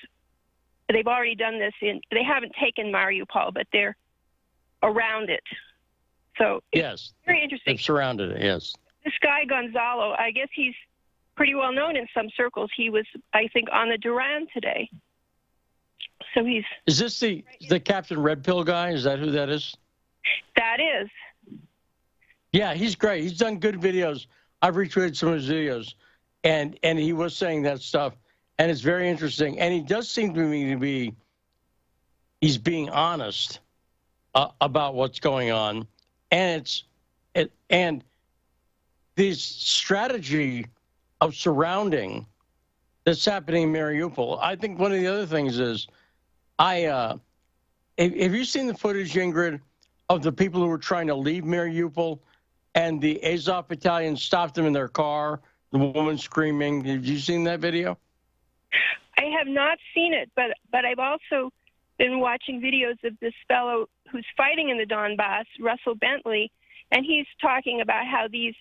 they've already done this they haven't taken Mariupol, but they're around it. So yes, very interesting. They've surrounded it, yes. This guy, Gonzalo, I guess he's pretty well known in some circles. He was, I think, on the Duran today. So he's... Is this the Captain Red Pill guy? Is that who that is? That is. Yeah, he's great. He's done good videos. I've retweeted some of his videos, and he was saying that stuff, and it's very interesting. And he does seem to me to be, he's being honest about what's going on, and and this strategy of surrounding that's happening in Mariupol. I think one of the other things is, have you seen the footage, Ingrid, of the people who were trying to leave Mariupol? And the Azov battalion stopped them in their car, the woman screaming. Have you seen that video? I have not seen it, but I've also been watching videos of this fellow who's fighting in the Donbass, Russell Bentley, and he's talking about how these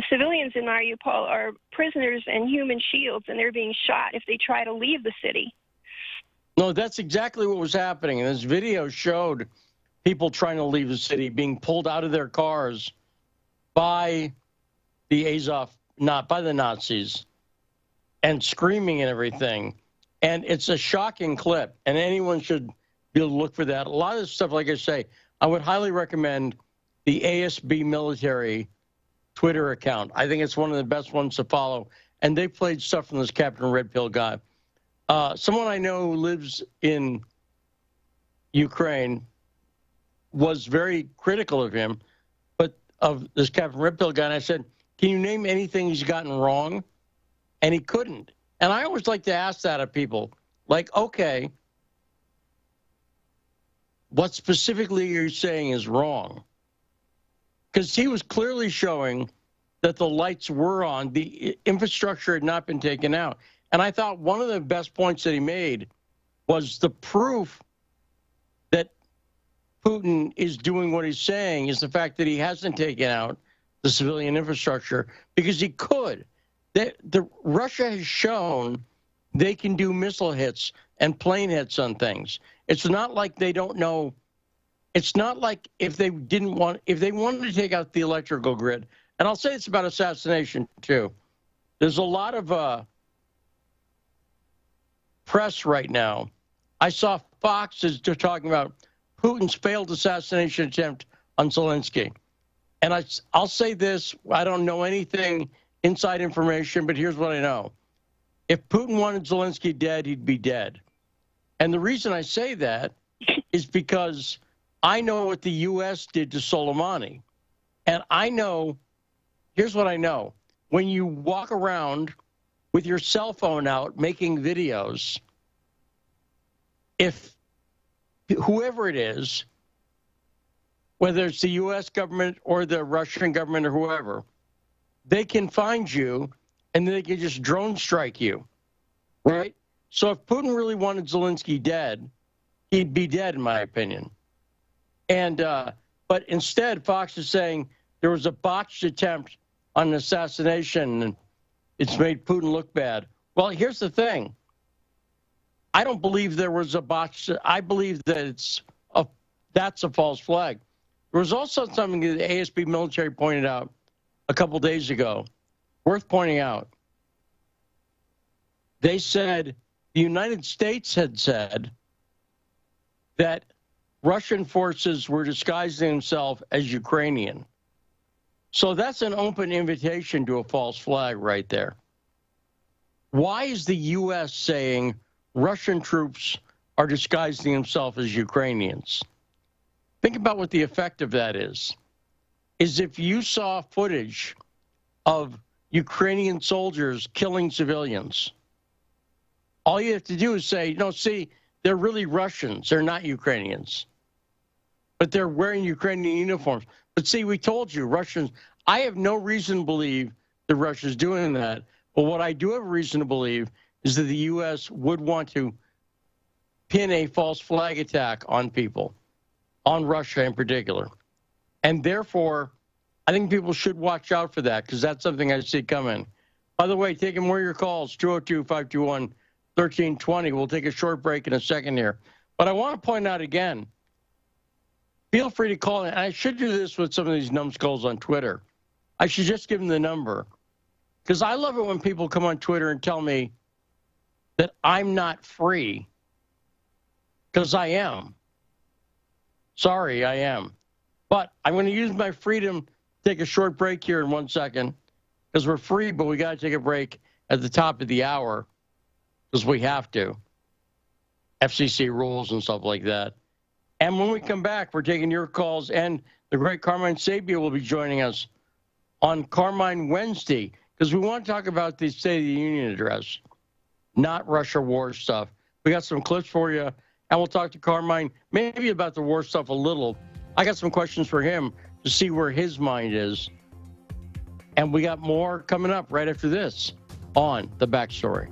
civilians in Mariupol are prisoners and human shields, and they're being shot if they try to leave the city. No, that's exactly what was happening. And this video showed people trying to leave the city being pulled out of their cars by the Azov, not by the Nazis, and screaming and everything. And it's a shocking clip, and anyone should be able to look for that. A lot of this stuff, like I say, I would highly recommend the ASB military Twitter account. I think it's one of the best ones to follow. And they played stuff from this Captain Red Pill guy. Someone I know who lives in Ukraine was very critical of him, but of this Captain Red Pill guy. And I said, Can you name anything he's gotten wrong? And he couldn't. And I always like to ask that of people. Like, okay, what specifically are you saying is wrong? Because he was clearly showing that the lights were on. The infrastructure had not been taken out. And I thought one of the best points that he made was the proof that Putin is doing what he's saying is the fact that he hasn't taken out the civilian infrastructure, because he could. Russia has shown they can do missile hits and plane hits on things. It's not like they don't know. It's not like if they wanted to take out the electrical grid, and I'll say it's about assassination too. There's a lot of press right now. I saw Fox is talking about Putin's failed assassination attempt on Zelensky. And I'll say this, I don't know anything inside information, but here's what I know. If Putin wanted Zelensky dead, he'd be dead. And the reason I say that is because I know what the U.S. did to Soleimani. And I know, here's what I know. When you walk around with your cell phone out making videos, if whoever it is, whether it's the U.S. government or the Russian government or whoever, they can find you and they can just drone strike you, right? So if Putin really wanted Zelensky dead, he'd be dead, in my opinion. And but instead, Fox is saying there was a botched attempt on an assassination and it's made Putin look bad. Well, here's the thing. I don't believe there was a botched. I believe that that's a false flag. There was also something that the ASB military pointed out a couple days ago, worth pointing out. They said the United States had said that Russian forces were disguising themselves as Ukrainian. So that's an open invitation to a false flag right there. Why is the U.S. saying Russian troops are disguising themselves as Ukrainians? Think about what the effect of that is if you saw footage of Ukrainian soldiers killing civilians, all you have to do is say, no, see, they're really Russians. They're not Ukrainians. But they're wearing Ukrainian uniforms. But see, we told you, Russians, I have no reason to believe that Russia's doing that. But what I do have a reason to believe is that the U.S. would want to pin a false flag attack on people, on Russia in particular. And therefore, I think people should watch out for that because that's something I see coming. By the way, taking more of your calls, 202-521-1320. We'll take a short break in a second here. But I want to point out again, feel free to call in. I should do this with some of these numbskulls on Twitter. I should just give them the number because I love it when people come on Twitter and tell me that I'm not free because I am. Sorry, I am. But I'm going to use my freedom to take a short break here in 1 second because we're free, but we got to take a break at the top of the hour because we have to. FCC rules and stuff like that. And when we come back, we're taking your calls, and the great Carmine Sabia will be joining us on Carmine Wednesday because we want to talk about the State of the Union address, not Russia war stuff. We got some clips for you, and we'll talk to Carmine maybe about the war stuff a little. I got some questions for him to see where his mind is. And we got more coming up right after this on The Backstory.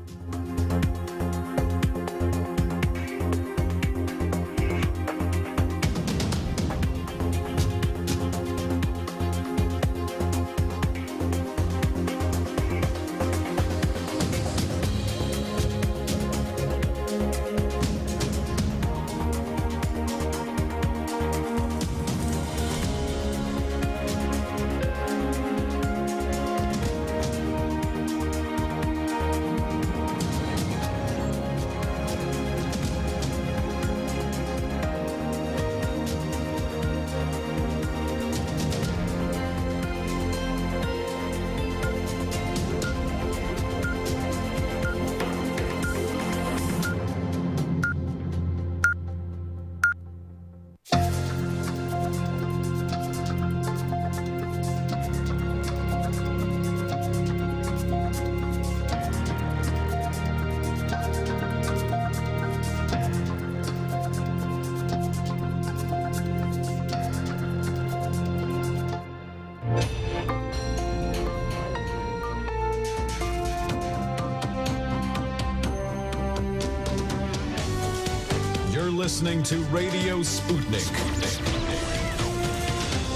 listening to Radio Sputnik.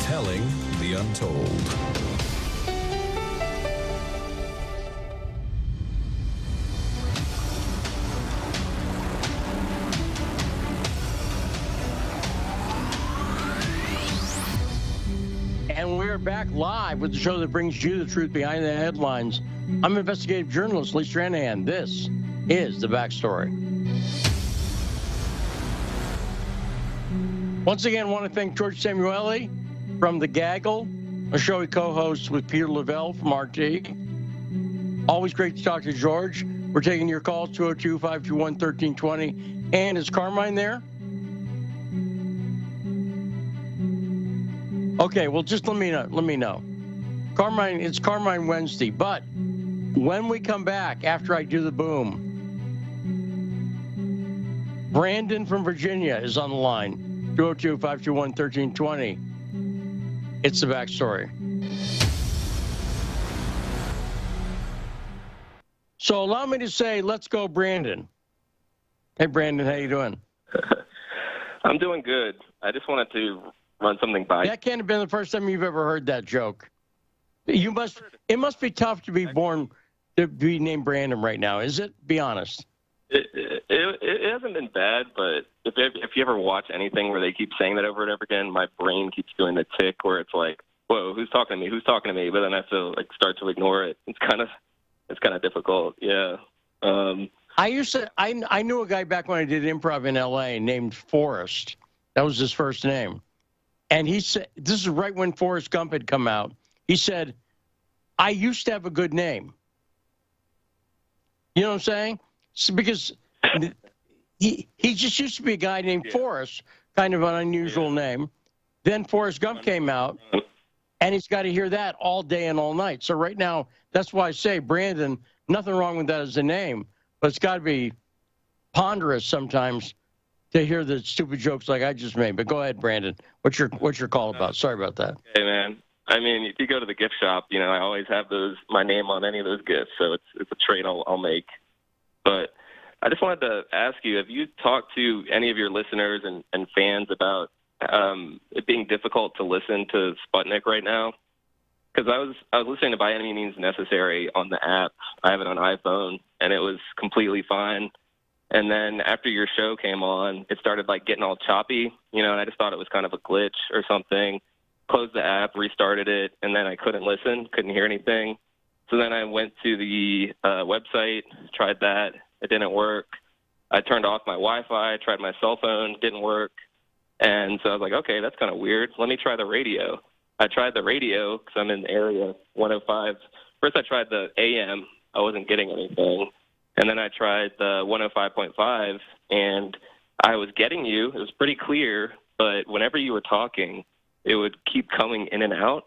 Telling the untold. And we're back live with the show that brings you the truth behind the headlines. I'm investigative journalist Lee Stranahan. This is The Backstory. Once again, I want to thank George Samueli from The Gaggle, a show he co-hosts with Peter Lavelle from RT. Always great to talk to George. We're taking your calls, 202-521-1320. And is Carmine there? Okay, well, just let me know. Carmine, it's Carmine Wednesday, but when we come back after I do the boom, Brandon from Virginia is on the line. 202-521-1320. It's The Backstory. So allow me to say, let's go, Brandon. Hey, Brandon, how you doing? I'm doing good. I just wanted to run something by you. That can't have been the first time you've ever heard that joke. It must be tough to be named Brandon right now, is it? Be honest. It hasn't been bad, but if you ever watch anything where they keep saying that over and over again, my brain keeps doing the tick where it's like, whoa, who's talking to me? Who's talking to me? But then I have to start to ignore it. It's kind of difficult. Yeah. I knew a guy back when I did improv in LA named Forrest. That was his first name. And he said, this is right when Forrest Gump had come out. He said, I used to have a good name. You know what I'm saying? Because he just used to be a guy named Forrest, kind of an unusual name. Then Forrest Gump came out, and he's got to hear that all day and all night. So right now, that's why I say, Brandon, nothing wrong with that as a name, but it's got to be ponderous sometimes to hear the stupid jokes like I just made. But go ahead, Brandon. What's your call about? Sorry about that. Hey, man. I mean, if you go to the gift shop, I always have my name on any of those gifts, so it's a trade I'll make. But I just wanted to ask you, have you talked to any of your listeners and fans about it being difficult to listen to Sputnik right now? Because I was listening to By Any Means Necessary on the app. I have it on iPhone, and it was completely fine. And then after your show came on, it started getting all choppy, and I just thought it was kind of a glitch or something. Closed the app, restarted it, and then I couldn't hear anything. So then I went to the website, tried that. It didn't work. I turned off my Wi-Fi, tried my cell phone, didn't work. And so I was like, okay, that's kind of weird. Let me try the radio. I tried the radio because I'm in the area, 105. First I tried the AM. I wasn't getting anything. And then I tried the 105.5, and I was getting you. It was pretty clear, but whenever you were talking, it would keep coming in and out.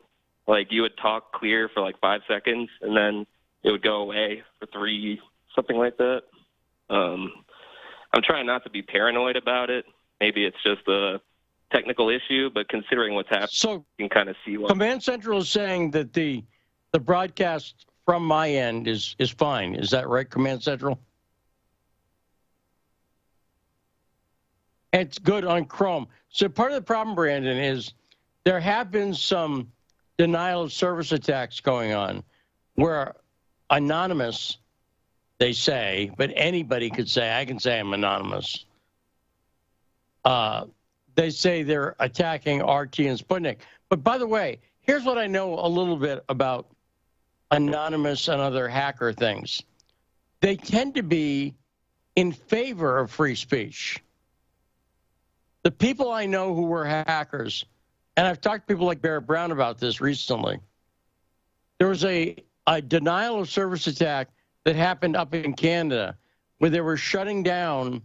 You would talk clear for 5 seconds, and then it would go away for 3, something like that. I'm trying not to be paranoid about it. Maybe it's just a technical issue, but considering what's happening, you can kind of see what. Command Central is saying that the broadcast from my end is fine. Is that right, Command Central? It's good on Chrome. So part of the problem, Brandon, is there have been some denial of service attacks going on where anonymous, they say, but anybody could say, I can say I'm anonymous. They say they're attacking RT and Sputnik. But by the way, here's what I know a little bit about anonymous and other hacker things. They tend to be in favor of free speech. The people I know who were hackers, and I've talked to people like Barrett Brown about this recently, there was a denial of service attack that happened up in Canada where they were shutting down,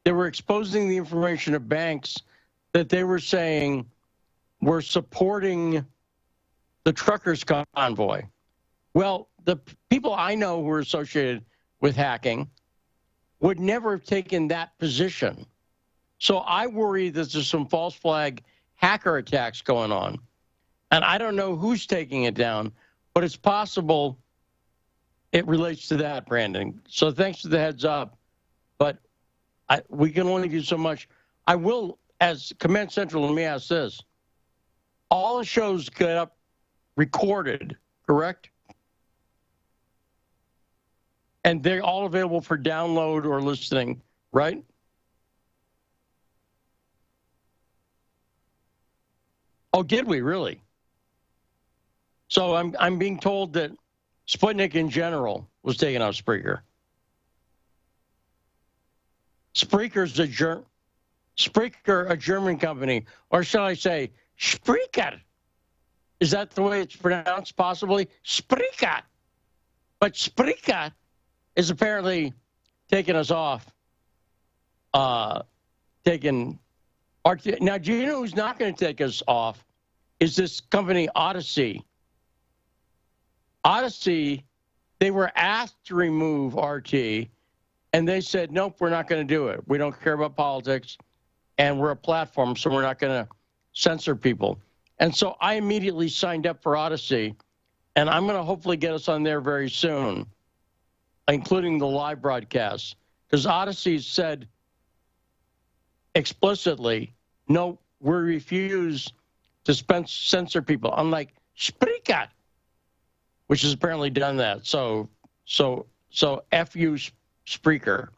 they were exposing the information of banks that they were saying were supporting the truckers' convoy. Well, the people I know who are associated with hacking would never have taken that position. So I worry that there's some false flag hacker attacks going on. And I don't know who's taking it down, but it's possible it relates to that, Brandon. So thanks for the heads up. But we can only do so much. I will, as Command Central, let me ask this. All the shows get up recorded, correct? And they're all available for download or listening, right? Oh, did we really? So I'm being told that Sputnik in general was taken off Spreaker. Spreaker's Spreaker, a German company, or shall I say, Spreaker? Is that the way it's pronounced? Possibly Spreaker, but Spreaker is apparently taking us off. Taking RT. Now, do you know who's not going to take us off? Is this company Odyssey? Odyssey, they were asked to remove RT, and they said, nope, we're not going to do it. We don't care about politics, and we're a platform, so we're not going to censor people. And so I immediately signed up for Odyssey, and I'm going to hopefully get us on there very soon, including the live broadcast, because Odyssey said explicitly, no, we refuse to censor people, unlike Spreaker, which has apparently done that. So F you, Spreaker.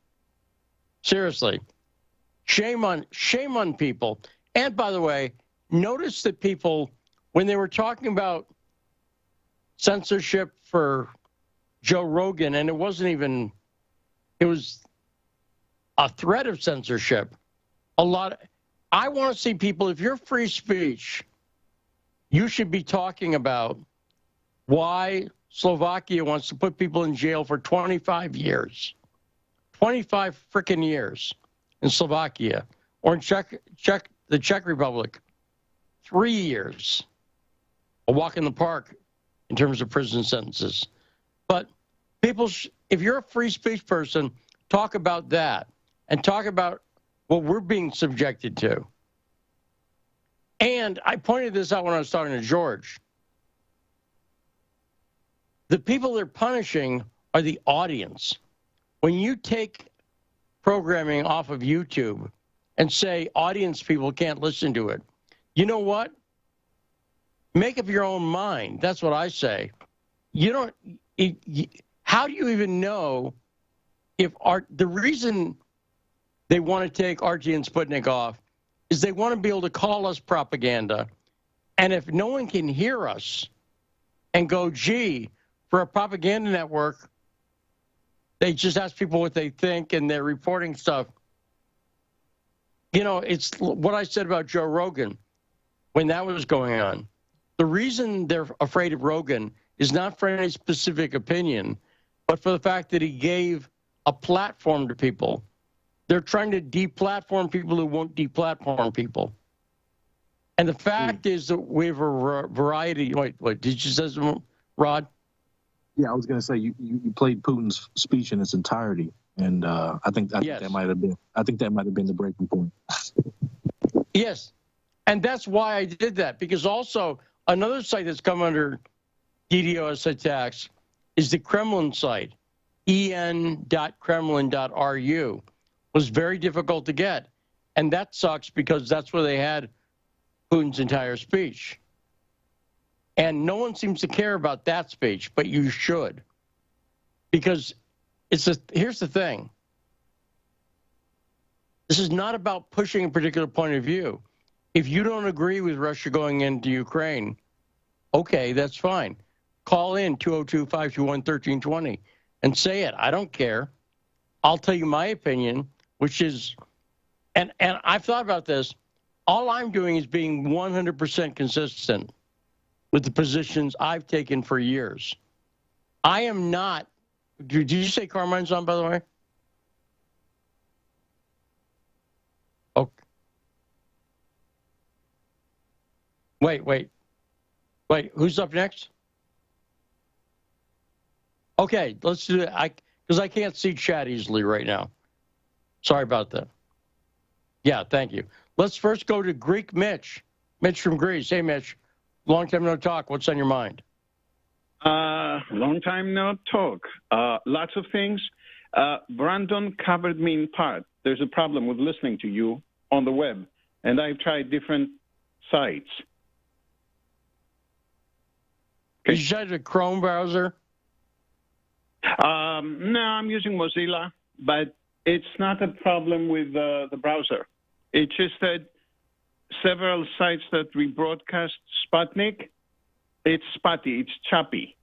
Seriously, shame on people. And by the way, notice that people, when they were talking about censorship for Joe Rogan, and it was a threat of censorship. I want to see people, if you're free speech, you should be talking about why Slovakia wants to put people in jail for 25 years. 25 frickin' years in Slovakia. Or in the Czech Republic, 3 years. A walk in the park in terms of prison sentences. But people, if you're a free speech person, talk about that and talk about what we're being subjected to. And I pointed this out when I was talking to George. The people they're punishing are the audience. When you take programming off of YouTube and say audience people can't listen to it, you know what? Make up your own mind. That's what I say. How do you even know if the reason they want to take RT and Sputnik off is they want to be able to call us propaganda. And if no one can hear us and go, gee, for a propaganda network, they just ask people what they think and they're reporting stuff. You know, it's what I said about Joe Rogan when that was going on. The reason they're afraid of Rogan is not for any specific opinion, but for the fact that he gave a platform to people. They're trying to deplatform people who won't deplatform people. And the fact is that we have a variety. Wait, did you say something, Rod? Yeah, I was going to say you played Putin's speech in its entirety, and I think that might have been the breaking point. Yes, and that's why I did that, because also another site that's come under DDoS attacks is the Kremlin site, en.kremlin.ru. Was very difficult to get, and that sucks because that's where they had Putin's entire speech. And no one seems to care about that speech, but you should. Because here's the thing. This is not about pushing a particular point of view. If you don't agree with Russia going into Ukraine, okay, that's fine. Call in 202-521-1320 and say it. I don't care. I'll tell you my opinion, which is, and I've thought about this. All I'm doing is being 100% consistent with the positions I've taken for years. I am not. Did you say Carmine's on, by the way? Okay. Wait. Who's up next? Okay, let's do it. Because I can't see chat easily right now. Sorry about that. Yeah, thank you. Let's first go to Greek Mitch. Mitch from Greece. Hey, Mitch. Long time no talk. What's on your mind? Long time no talk. Lots of things. Brandon covered me in part. there's a problem with listening to you on the web, and I've tried different sites. Okay. You tried a Chrome browser? No, I'm using Mozilla, but it's not a problem with the browser. It's just that several sites that rebroadcast Sputnik, it's spotty, it's choppy.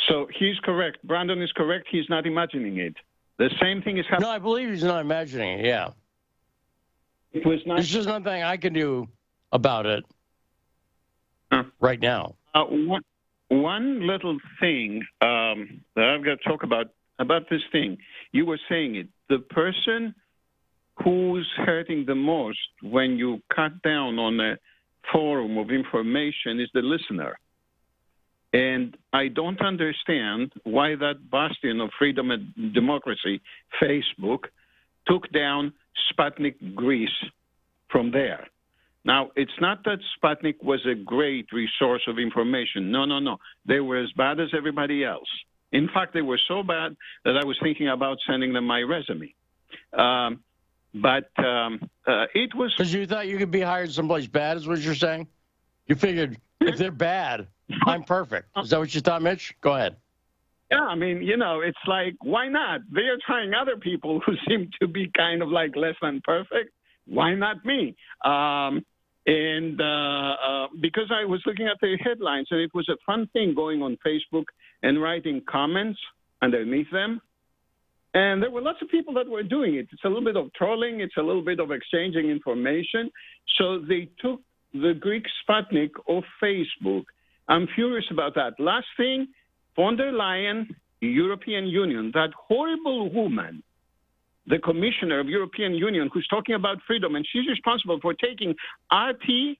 So he's correct. Brandon is correct. He's not imagining it. The same thing is happening. No, I believe he's not imagining it, yeah. It was not. There's just nothing I can do about it right now. One little thing that I've got to talk about this thing. You were saying it. The person who's hurting the most when you cut down on a forum of information is the listener. And I don't understand why that bastion of freedom and democracy, Facebook, took down Sputnik Greece from there. Now, it's not that Sputnik was a great resource of information. No. They were as bad as everybody else. In fact, they were so bad that I was thinking about sending them my resume. But it was... Because you thought you could be hired someplace bad, is what you're saying? You figured if they're bad, I'm perfect. Is that what you thought, Mitch? Go ahead. Yeah, I mean, it's like, why not? They are trying other people who seem to be kind of like less than perfect. Why not me? Because I was looking at the headlines, and it was a fun thing going on Facebook and writing comments underneath them. And there were lots of people that were doing it. It's a little bit of trolling. It's a little bit of exchanging information. So they took the Greek Sputnik off Facebook. I'm furious about that. Last thing, von der Leyen, European Union, that horrible woman, the commissioner of European Union, who's talking about freedom, and she's responsible for taking RT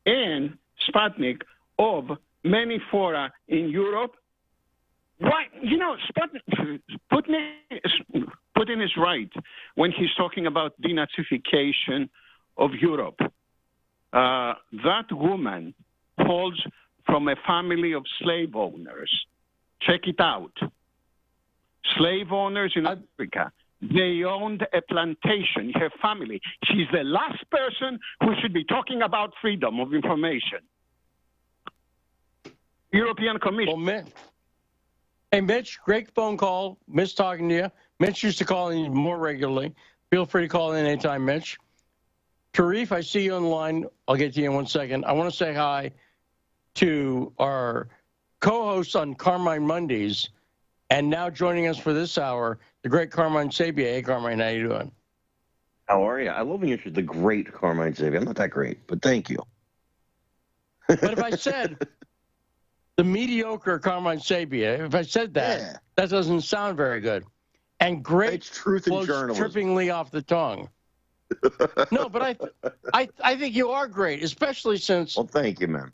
and Sputnik of many fora in Europe. Why? Putin is right when he's talking about denazification of Europe. That woman holds from a family of slave owners. Check it out. Slave owners in Africa. They owned a plantation, her family. She's the last person who should be talking about freedom of information. European Commission. Well, hey, Mitch, great phone call. Miss talking to you. Mitch used to call in more regularly. Feel free to call in anytime, Mitch. Tarif, I see you on the line. I'll get to you in 1 second. I want to say hi to our co-host on Carmine Mondays, and now joining us for this hour, the great Carmine Sabia. Hey, Carmine, how you doing? How are you? I love when you're the great Carmine Sabia. I'm not that great, but thank you. But if I said the mediocre Carmine Sabia, if I said that, that doesn't sound very good. And great it's truth in journalism. Trippingly off the tongue. No, but I think you are great, especially since... Well, thank you, man.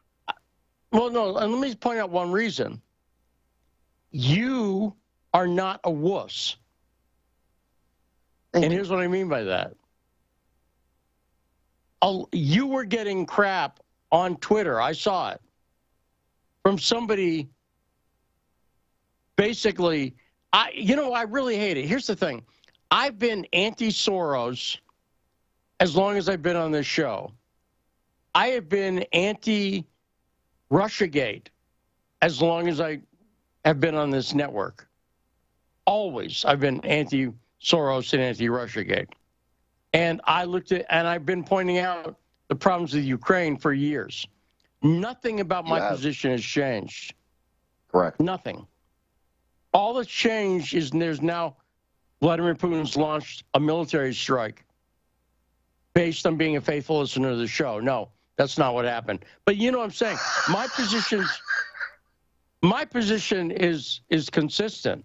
Well, no, and let me point out one reason. You are not a wuss. And here's what I mean by that. You were getting crap on Twitter. I saw it. From somebody, basically, I really hate it. Here's the thing. I've been anti-Soros as long as I've been on this show. I have been anti-Russiagate as long as I have been on this network. Always. I've been anti-Soros and anti-Russiagate. And I've been pointing out the problems with Ukraine for years. Nothing about my position has changed. Correct. Nothing. All that's changed is there's now Vladimir Putin's launched a military strike based on being a faithful listener to the show. No, that's not what happened. But you know what I'm saying? My position is consistent.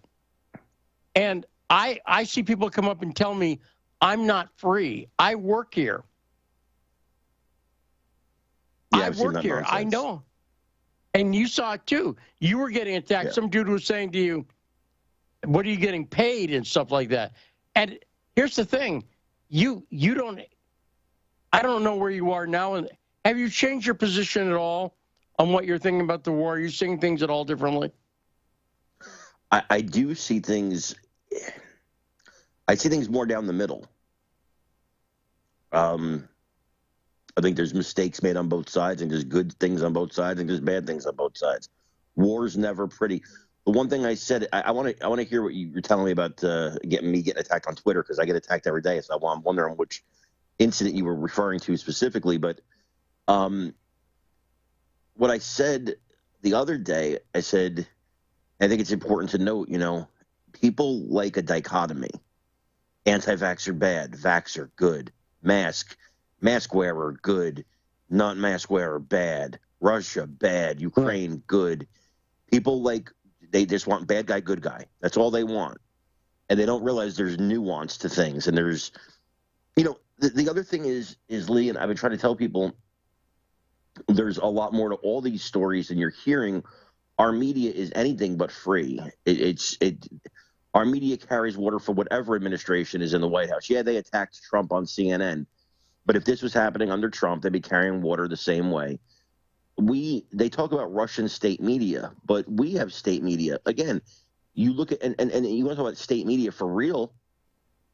And I see people come up and tell me I'm not free. I work here. Yeah, I work here. Nonsense. I know. And you saw it too. You were getting attacked. Yeah. Some dude was saying to you, what are you getting paid and stuff like that? And here's the thing. I don't know where you are now. And have you changed your position at all on what you're thinking about the war? Are you seeing things at all differently? I do see things. I see things more down the middle. I think there's mistakes made on both sides, and there's good things on both sides, and there's bad things on both sides. War's never pretty. The one thing I said, I want to hear what you're telling me about getting attacked on Twitter, because I get attacked every day. So I'm wondering which incident you were referring to specifically. But what I said the other day, I said, I think it's important to note, people like a dichotomy. Anti-vaxxer bad, vaxxer good, mask wearer good, not mask wearer bad, Russia bad, Ukraine good. People they just want bad guy, good guy. That's all they want. And they don't realize there's nuance to things. And there's, the other thing is Lee, and I've been trying to tell people, there's a lot more to all these stories than you're hearing. Our media is anything but free. Our media carries water for whatever administration is in the White House. Yeah, they attacked Trump on CNN. But if this was happening under Trump, they'd be carrying water the same way. They talk about Russian state media, but we have state media. Again, you look at, and you want to talk about state media for real,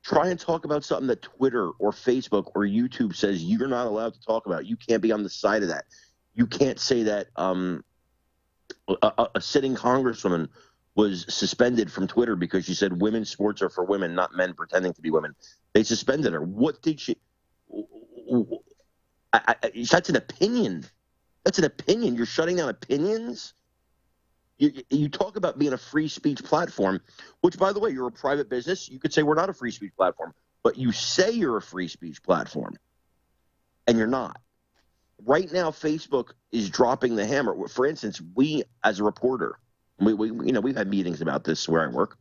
try and talk about something that Twitter or Facebook or YouTube says you're not allowed to talk about. You can't be on the side of that. You can't say that a sitting congresswoman was suspended from Twitter because she said women's sports are for women, not men pretending to be women. They suspended her. What did she? That's an opinion. That's an opinion. You're shutting down opinions? You talk about being a free speech platform, which, by the way, you're a private business. You could say we're not a free speech platform, but you say you're a free speech platform, and you're not. Right now, Facebook is dropping the hammer. For instance, we, as a reporter, we've had meetings about this where I work.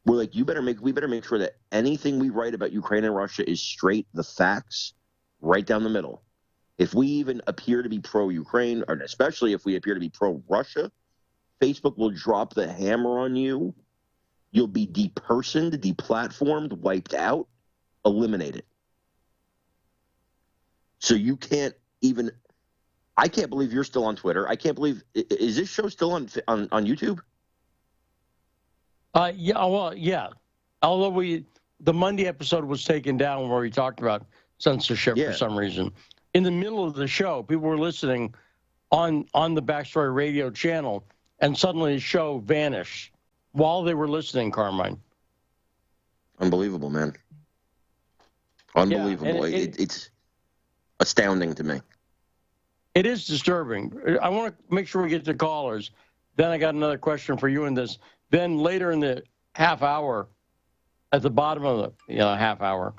We're like, we better make sure that anything we write about Ukraine and Russia is straight, the facts, right down the middle. If we even appear to be pro-Ukraine, or especially if we appear to be pro-Russia, Facebook will drop the hammer on you. You'll be depersoned, deplatformed, wiped out, eliminated. So you can't even. I can't believe you're still on Twitter. I can't believe. Is this show still on YouTube? Yeah. Well, yeah. Although the Monday episode was taken down where we talked about censorship for some reason. In the middle of the show, people were listening on the Backstory Radio channel, and suddenly the show vanished while they were listening, Carmine. Unbelievable, man. Unbelievable. Yeah, it's astounding to me. It is disturbing. I want to make sure we get to callers. Then I got another question for you in this. Then later in the half hour, at the bottom of the half hour,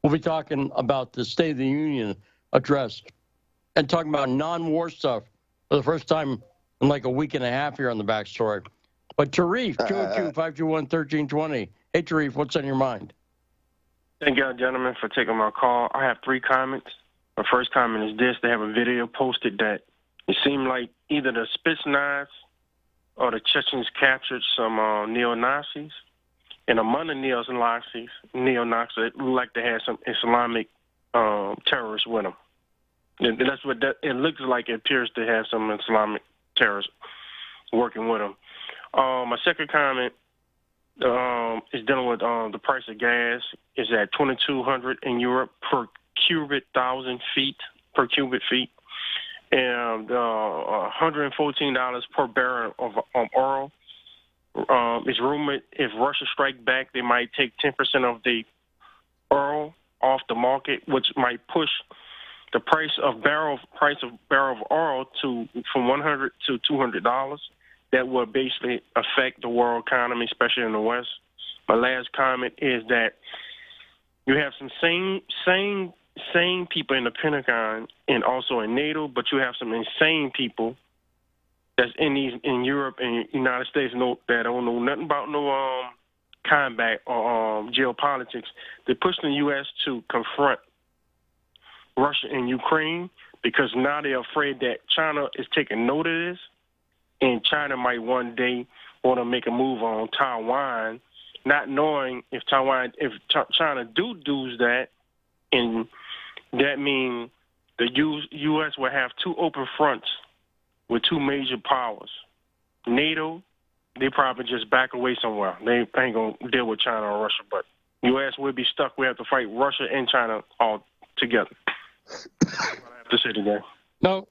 we'll be talking about the State of the Union address and talking about non-war stuff for the first time in like a week and a half here on the Backstory. But Tarif, 202-521-1320. Hey, Tarif, what's on your mind? Thank you, gentlemen, for taking my call. I have 3 comments. My first comment is this. They have a video posted that it seemed like either the Spetsnaz or the Chechens captured some neo-Nazis. And among the neo-Nazis, it looked like they had some Islamic terrorists with them. And that's what it looks like. It appears to have some Islamic terrorists working with them. My second comment is dealing with the price of gas. Is at $2,200 in Europe per cubic feet, and $114 per barrel of oil. It's rumored if Russia strikes back, they might take 10% of the oil off the market, which might push the price of barrel of oil from $100 to $200. That will basically affect the world economy, especially in the West. My last comment is that you have some sane people in the Pentagon and also in NATO, but you have some insane people that's in Europe and United States that don't know nothing about no combat or geopolitics. They're pushing the U.S. to confront Russia and Ukraine because now they're afraid that China is taking note of this, and China might one day want to make a move on Taiwan, not knowing if China do that, and that means the U.S. will have 2 open fronts with 2 major powers. NATO, they probably just back away somewhere. They ain't going to deal with China or Russia, but U.S. will be stuck. We have to fight Russia and China all together. That's what I have to say today. No,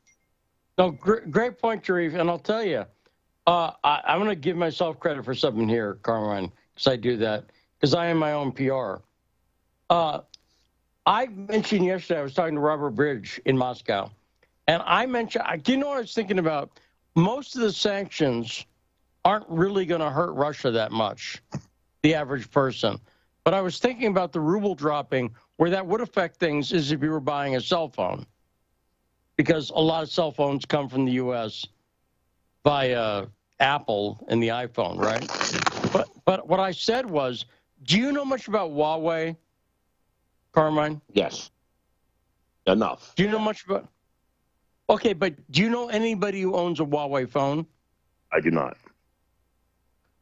great point, Sharif. And I'll tell you, I'm going to give myself credit for something here, Carmine, because I do that, because I am my own PR. I mentioned yesterday, I was talking to Robert Bridge in Moscow, and I mentioned, do you know what I was thinking about? Most of the sanctions aren't really going to hurt Russia that much, the average person. But I was thinking about the ruble dropping, where that would affect things is if you were buying a cell phone, because a lot of cell phones come from the U.S. via Apple and the iPhone, right? But what I said was, do you know much about Huawei, Carmine? Yes. Enough. Do you know much about? Okay, but do you know anybody who owns a Huawei phone? I do not.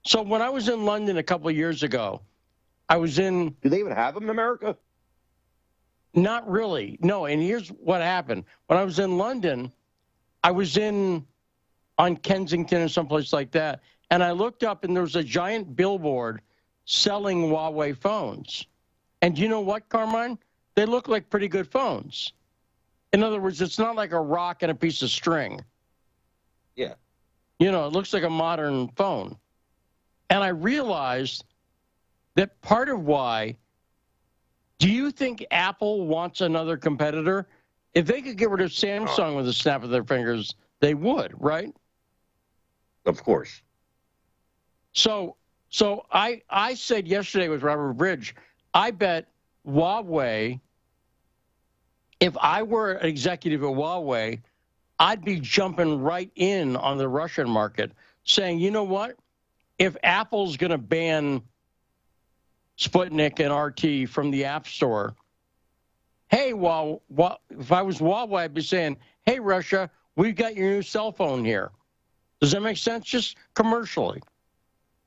So when I was in London a couple of years ago, I was in... Do they even have them in America? Not really. No, and here's what happened. When I was in London, I was on Kensington or someplace like that, and I looked up and there was a giant billboard selling Huawei phones. And do you know what, Carmine? They look like pretty good phones. In other words, it's not like a rock and a piece of string. Yeah. You know, it looks like a modern phone. And I realized that part of why, do you think Apple wants another competitor? If they could get rid of Samsung with a snap of their fingers, they would, right? Of course. So I said yesterday with Robert Bridge, I bet Huawei, if I were an executive at Huawei, I'd be jumping right in on the Russian market, saying, you know what? If Apple's going to ban Sputnik and RT from the App Store, hey, if I was Huawei, I'd be saying, hey, Russia, we've got your new cell phone here. Does that make sense? Just commercially.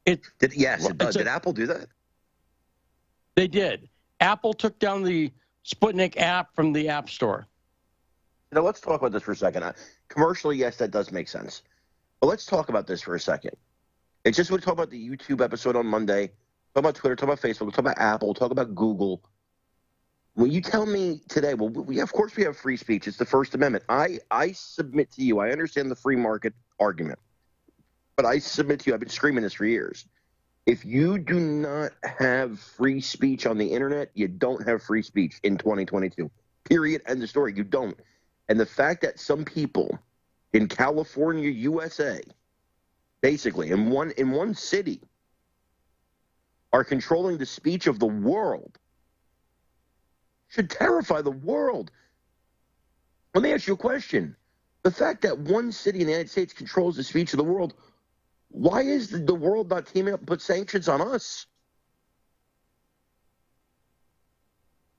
Yes, it does. Did Apple do that? They did. Apple took down the Sputnik app from the App Store. Now, let's talk about this for a second. Commercially, yes, that does make sense. But let's talk about this for a second. It's just we talk about the YouTube episode on Monday, talk about Twitter, talk about Facebook, talk about Apple, talk about Google. When you tell me today, well, of course we have free speech. It's the First Amendment. I submit to you, I understand the free market argument, but I submit to you, I've been screaming this for years. If you do not have free speech on the internet, you don't have free speech in 2022. Period. End of story. You don't. And the fact that some people in California, USA, basically in one city, are controlling the speech of the world should terrify the world. Let me ask you a question. The fact that one city in the United States controls the speech of the world, why is the world not teaming up and put sanctions on us?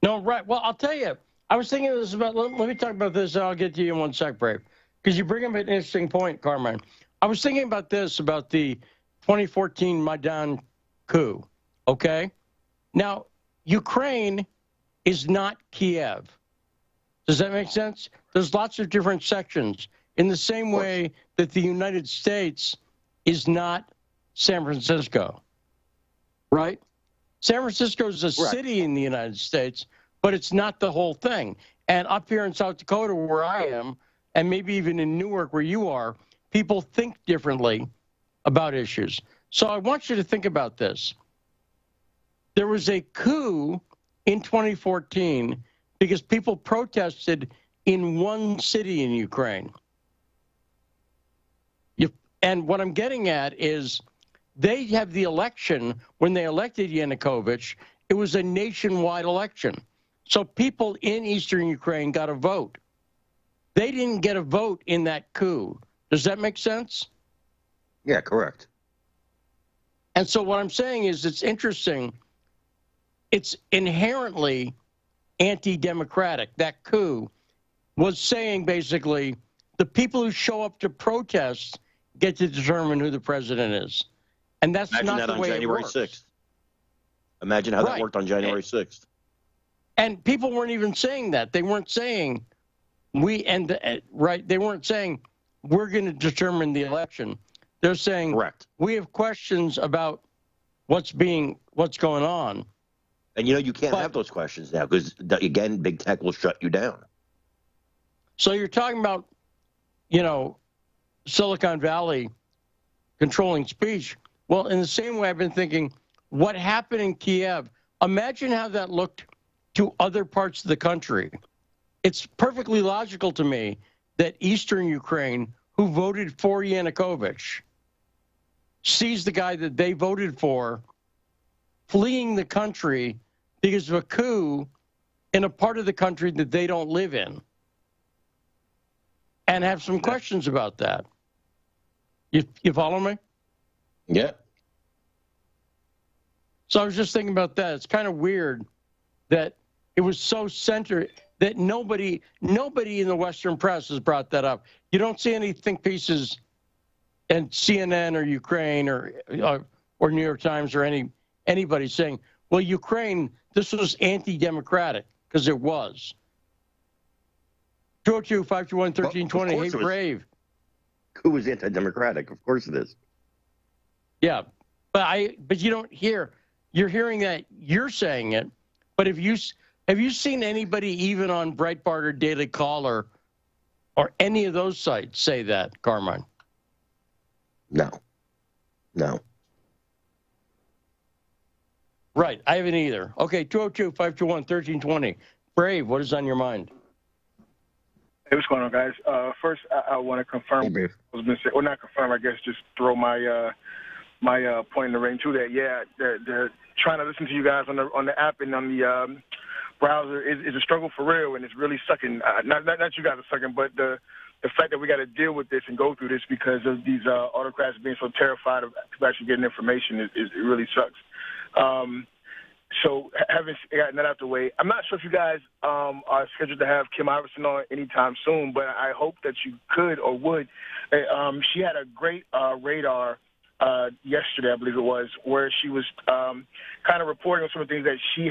No, right. Well, I'll tell you, I was thinking this about, let me talk about this, and I'll get to you in one sec, Brave, because you bring up an interesting point, Carmine. I was thinking about this, about the 2014 Maidan coup, okay? Now, Ukraine is not Kiev. Does that make sense? There's lots of different sections, in the same way that the United States is not San Francisco, right? San Francisco is a city in the United States, but it's not the whole thing. And up here in South Dakota, where I am, and maybe even in Newark, where you are, people think differently about issues. So I want you to think about this. There was a coup in 2014 because people protested in one city in Ukraine. And what I'm getting at is they have the election. When they elected Yanukovych, it was a nationwide election. So people in eastern Ukraine got a vote. They didn't get a vote in that coup. Does that make sense? Yeah, correct. And so what I'm saying is it's interesting. It's inherently anti-democratic. That coup was saying basically the people who show up to protest get to determine who the president is. And that's Imagine not that the on way January it works. 6th. Imagine how that worked on January 6th. And people weren't even saying that. They weren't saying they weren't saying we're going to determine the election. They're saying we have questions about what's going on. And you can't have those questions now because, again, big tech will shut you down. So you're talking about, Silicon Valley controlling speech. Well, in the same way, I've been thinking, what happened in Kiev? Imagine how that looked to other parts of the country. It's perfectly logical to me that Eastern Ukraine, who voted for Yanukovych, sees the guy that they voted for fleeing the country because of a coup in a part of the country that they don't live in, and have some questions about that. You follow me? Yeah. So I was just thinking about that. It's kind of weird that it was so centered that nobody in the Western press has brought that up. You don't see any think pieces in CNN or Ukraine or New York Times or anybody saying, well, Ukraine, this was anti-democratic, because it was. 202-521-1320. Hey, Brave. Who was anti-democratic? Of course it is. Yeah, but you don't hear. You're hearing that you're saying it, but have you seen anybody even on Breitbart or Daily Caller or any of those sites say that, Carmine? No. Right, I haven't either. Okay, 202-521-1320. Brave, what is on your mind? Hey, what's going on, guys? First, I want to confirm. I was going to say, or not confirm, I guess, just throw my my point in the ring too. That the trying to listen to you guys on the app and on the browser is a struggle for real, and it's really sucking. Not you guys are sucking, but the fact that we got to deal with this and go through this because of these autocrats being so terrified of actually getting information, it really sucks. So having gotten that out the way, I'm not sure if you guys are scheduled to have Kim Iverson on anytime soon, but I hope that you could or would. She had a great radar yesterday, I believe it was, where she was kind of reporting on some of the things that she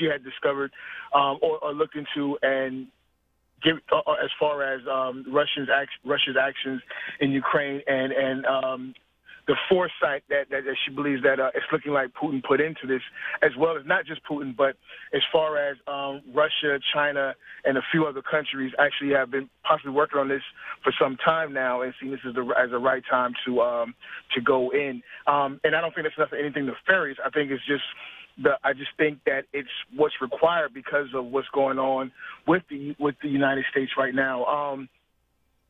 had discovered or looked into and give as far as Russia's actions in Ukraine and the foresight that she believes that it's looking like Putin put into this, as well as not just Putin, but as far as Russia, China, and a few other countries actually have been possibly working on this for some time now and seeing this as the right time to go in. And I don't think it's anything nefarious. I think it's just I just think that it's what's required because of what's going on with the United States right now.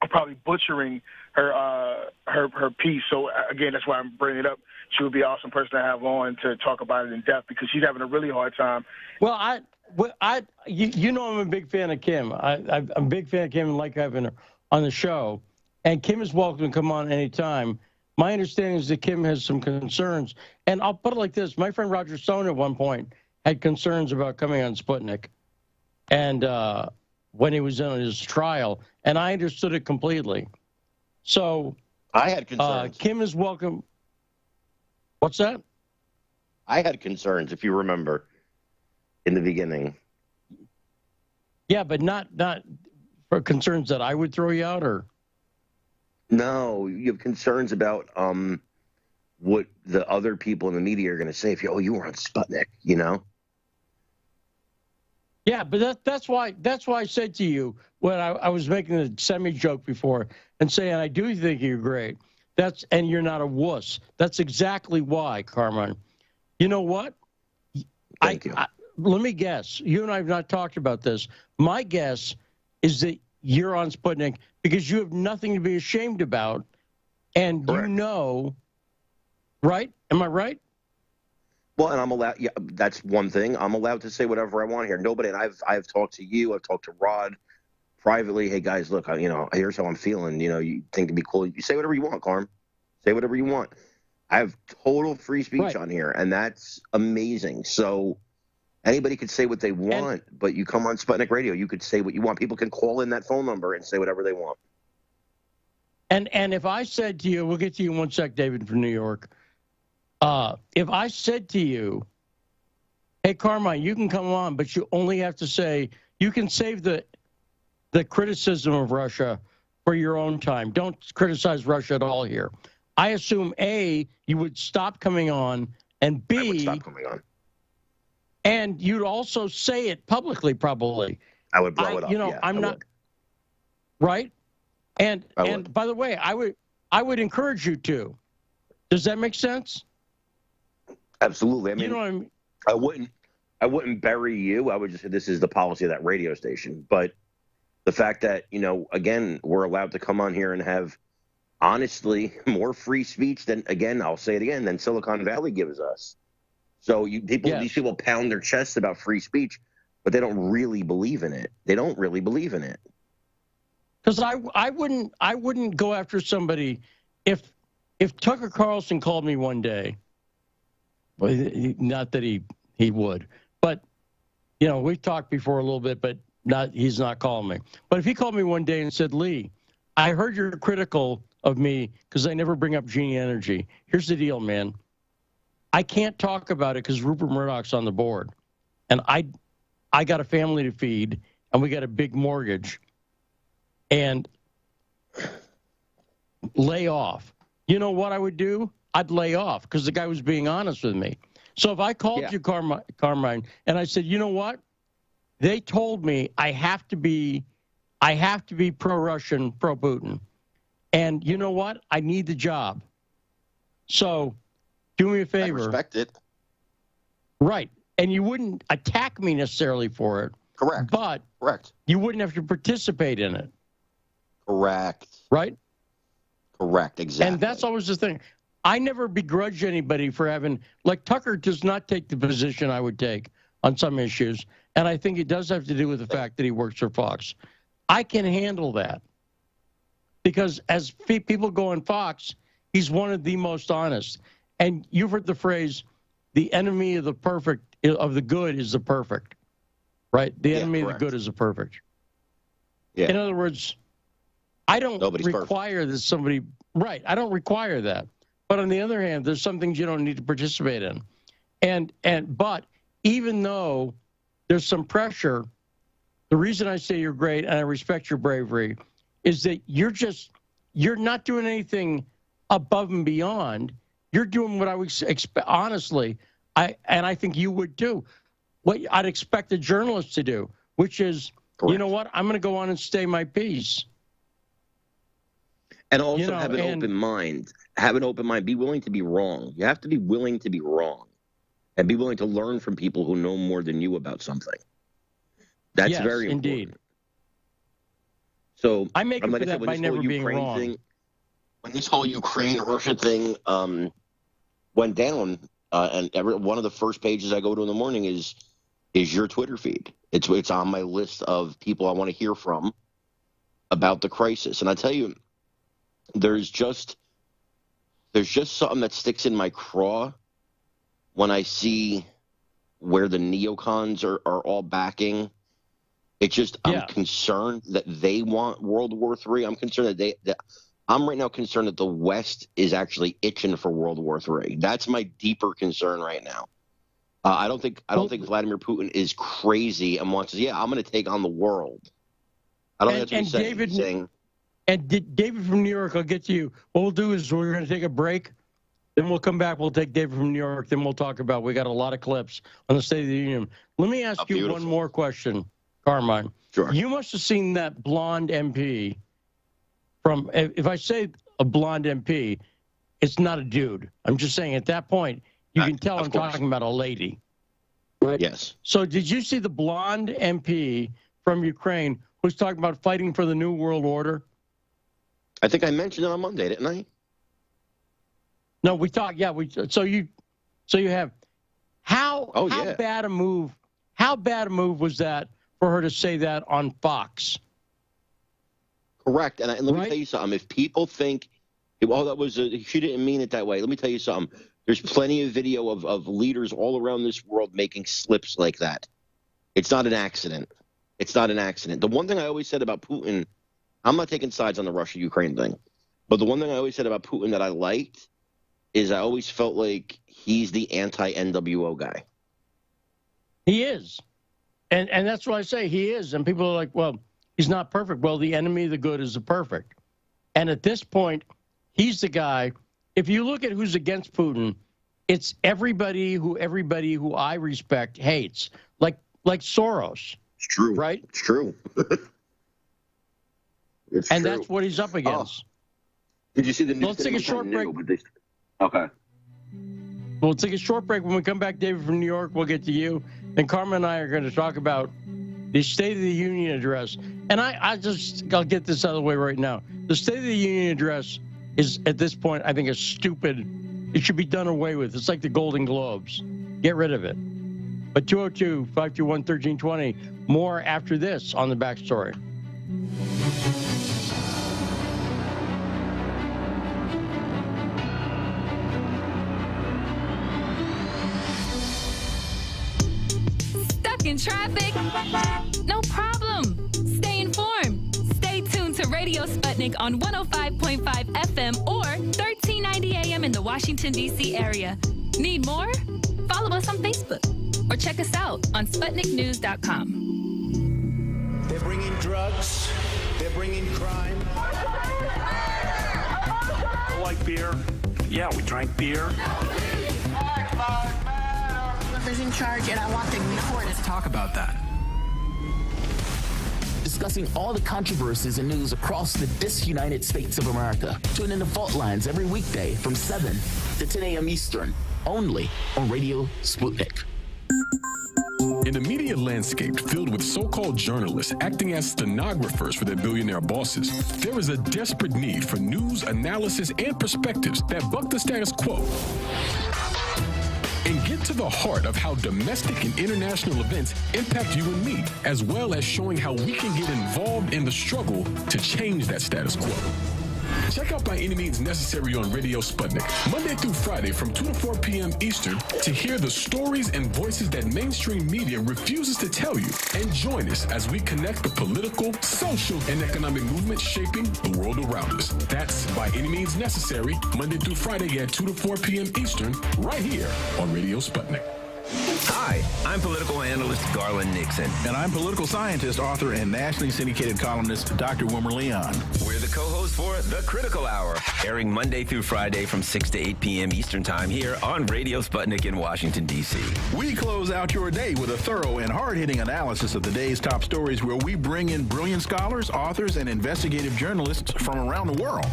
I'm probably butchering her piece. So again, that's why I'm bringing it up. She would be an awesome person to have on to talk about it in depth because she's having a really hard time. Well, you know, I'm a big fan of Kim. I'm a big fan of Kim and like having her on the show. And Kim is welcome to come on anytime. My understanding is that Kim has some concerns. And I'll put it like this. My friend Roger Stone at one point had concerns about coming on Sputnik. And when he was in his trial, and I understood it completely. So I had concerns. Kim is welcome. What's that? I had concerns, if you remember, in the beginning. Yeah, but not for concerns that I would throw you out, or? No, you have concerns about what the other people in the media are going to say if you were on Sputnik, you know? Yeah, but that's why I said to you when I was making a semi-joke before and saying I do think you're great. And you're not a wuss. That's exactly why, Carmine. You know what? Thank you. Let me guess. You and I have not talked about this. My guess is that you're on Sputnik because you have nothing to be ashamed about, and Correct. You know, right? Am I right? Well, and I'm allowed. Yeah, that's one thing. I'm allowed to say whatever I want here. Nobody. And I've talked to you. I've talked to Rod privately. Hey guys, look. Here's how I'm feeling. You think it'd be cool? You say whatever you want, Carm. Say whatever you want. I have total free speech on here, and that's amazing. So anybody could say what they want, but you come on Sputnik Radio, you could say what you want. People can call in that phone number and say whatever they want. And if I said to you, we'll get to you in one sec, David from New York. If I said to you, hey, Carmine, you can come on, but you only have to say, you can save the criticism of Russia for your own time. Don't criticize Russia at all here. I assume, A, you would stop coming on And I would B, stop coming on. And you'd also say it publicly, probably. I would blow it up. You know, yeah, I'm I not would. right. And by the way, I would encourage you to. Does that make sense? Absolutely. I mean, you know what I mean? I wouldn't bury you. I would just say this is the policy of that radio station. But the fact that, you know, again, we're allowed to come on here and have, honestly, more free speech than, again, I'll say it again, than Silicon Valley gives us. So these people pound their chests about free speech, but they don't really believe in it. They don't really believe in it. Because I wouldn't go after somebody if Tucker Carlson called me one day. Well, not that he would, but you know, we've talked before a little bit, but he's not calling me. But if he called me one day and said, Lee, I heard you're critical of me because I never bring up Genie Energy. Here's the deal, man. I can't talk about it because Rupert Murdoch's on the board, and I got a family to feed, and we got a big mortgage, and lay off. You know what I would do? I'd lay off because the guy was being honest with me. So if I called you, Carmine, and I said, you know what? They told me I have to be pro-Russian, pro-Putin. And you know what? I need the job. So do me a favor. I respect it. Right. And you wouldn't attack me necessarily for it. Correct. But you wouldn't have to participate in it. Correct. Right? Correct. Exactly. And that's always the thing. I never begrudge anybody for having, like Tucker does not take the position I would take on some issues. And I think it does have to do with the fact that he works for Fox. I can handle that. Because as people go on Fox, he's one of the most honest. And you've heard the phrase, the enemy of the good is the perfect. Right? The enemy of the good is the perfect. Yeah. In other words, I don't require that somebody, right, I don't require that. But on the other hand, there's some things you don't need to participate in. But even though there's some pressure, the reason I say you're great and I respect your bravery is that you're not doing anything above and beyond. You're doing what I would expect, honestly, and I think you would too, what I'd expect a journalist to do, which is, you know what, I'm going to go on and stay my peace. And also have an open mind. Have an open mind. Be willing to be wrong. You have to be willing to be wrong. And be willing to learn from people who know more than you about something. That's very important. Indeed. So I make it for that by never being wrong. When this whole Ukraine-Russia thing went down, and one of the first pages I go to in the morning is your Twitter feed. It's on my list of people I want to hear from about the crisis. And I tell you, there's just something that sticks in my craw when I see where the neocons are all backing. It's just I'm concerned that they want World War III. I'm concerned that I'm right now concerned that the West is actually itching for World War III. That's my deeper concern right now. I don't think Vladimir Putin is crazy and wants to. Yeah, I'm going to take on the world. I don't think that's what he's saying. And David from New York, I'll get to you. What we'll do is we're going to take a break. Then we'll come back. We'll take David from New York. Then we'll talk about, we got a lot of clips on the State of the Union. Let me ask you one more question, Carmine. Sure. You must have seen that blonde MP from, if I say a blonde MP, it's not a dude. I'm just saying at that point, you can tell I'm talking about a lady. Right? Yes. So did you see the blonde MP from Ukraine who's talking about fighting for the New World Order? I think I mentioned it on Monday, didn't I? No, we talked. Yeah, So you have how bad a move? How bad a move was that for her to say that on Fox? Correct. And let me tell you something. If people think, well, she didn't mean it that way. Let me tell you something. There's plenty of video of leaders all around this world making slips like that. It's not an accident. It's not an accident. The one thing I always said about Putin, I'm not taking sides on the Russia-Ukraine thing, but the one thing I always said about Putin that I liked is I always felt like he's the anti-NWO guy. He is. And that's what I say. He is. And people are like, well, he's not perfect. Well, the enemy of the good is the perfect. And at this point, he's the guy. If you look at who's against Putin, It's everybody who I respect hates, like Soros. It's true, right? It's true. It's and true. that's what he's up against. Did you see the news? Let's take a short break. Okay. We'll take a short break. When we come back, David from New York, we'll get to you. And Carmen and I are going to talk about the State of the Union address. And I'll get this out of the way right now. The State of the Union address is, at this point, I think, a stupid. It should be done away with. It's like the Golden Globes. Get rid of it. But 202-521-1320. More after this on The Backstory. Stuck in traffic? No problem. Stay informed. Stay tuned to Radio Sputnik on 105.5 FM or 1390 AM in the Washington, D.C. area. Need more? Follow us on Facebook or check us out on SputnikNews.com. They're bringing drugs. They're bringing crime. I like beer. Yeah, we drank beer. Whoever's in charge, and I want the report. Let's talk about that. Discussing all the controversies and news across the disunited states of America. Tune in to Fault Lines every weekday from 7 to 10 a.m. Eastern, only on Radio Sputnik. In a media landscape filled with so-called journalists acting as stenographers for their billionaire bosses, there is a desperate need for news, analysis, and perspectives that buck the status quo and get to the heart of how domestic and international events impact you and me, as well as showing how we can get involved in the struggle to change that status quo. Check out By Any Means Necessary on Radio Sputnik, Monday through Friday from 2 to 4 p.m. Eastern, to hear the stories and voices that mainstream media refuses to tell you. And join us as we connect the political, social, and economic movements shaping the world around us. That's By Any Means Necessary, Monday through Friday at 2 to 4 p.m. Eastern, right here on Radio Sputnik. Hi, I'm political analyst Garland Nixon. And I'm political scientist, author, and nationally syndicated columnist Dr. Wilmer Leon. We're the co-hosts for The Critical Hour, airing Monday through Friday from 6 to 8 p.m. Eastern Time here on Radio Sputnik in Washington, D.C. We close out your day with a thorough and hard-hitting analysis of the day's top stories, where we bring in brilliant scholars, authors, and investigative journalists from around the world.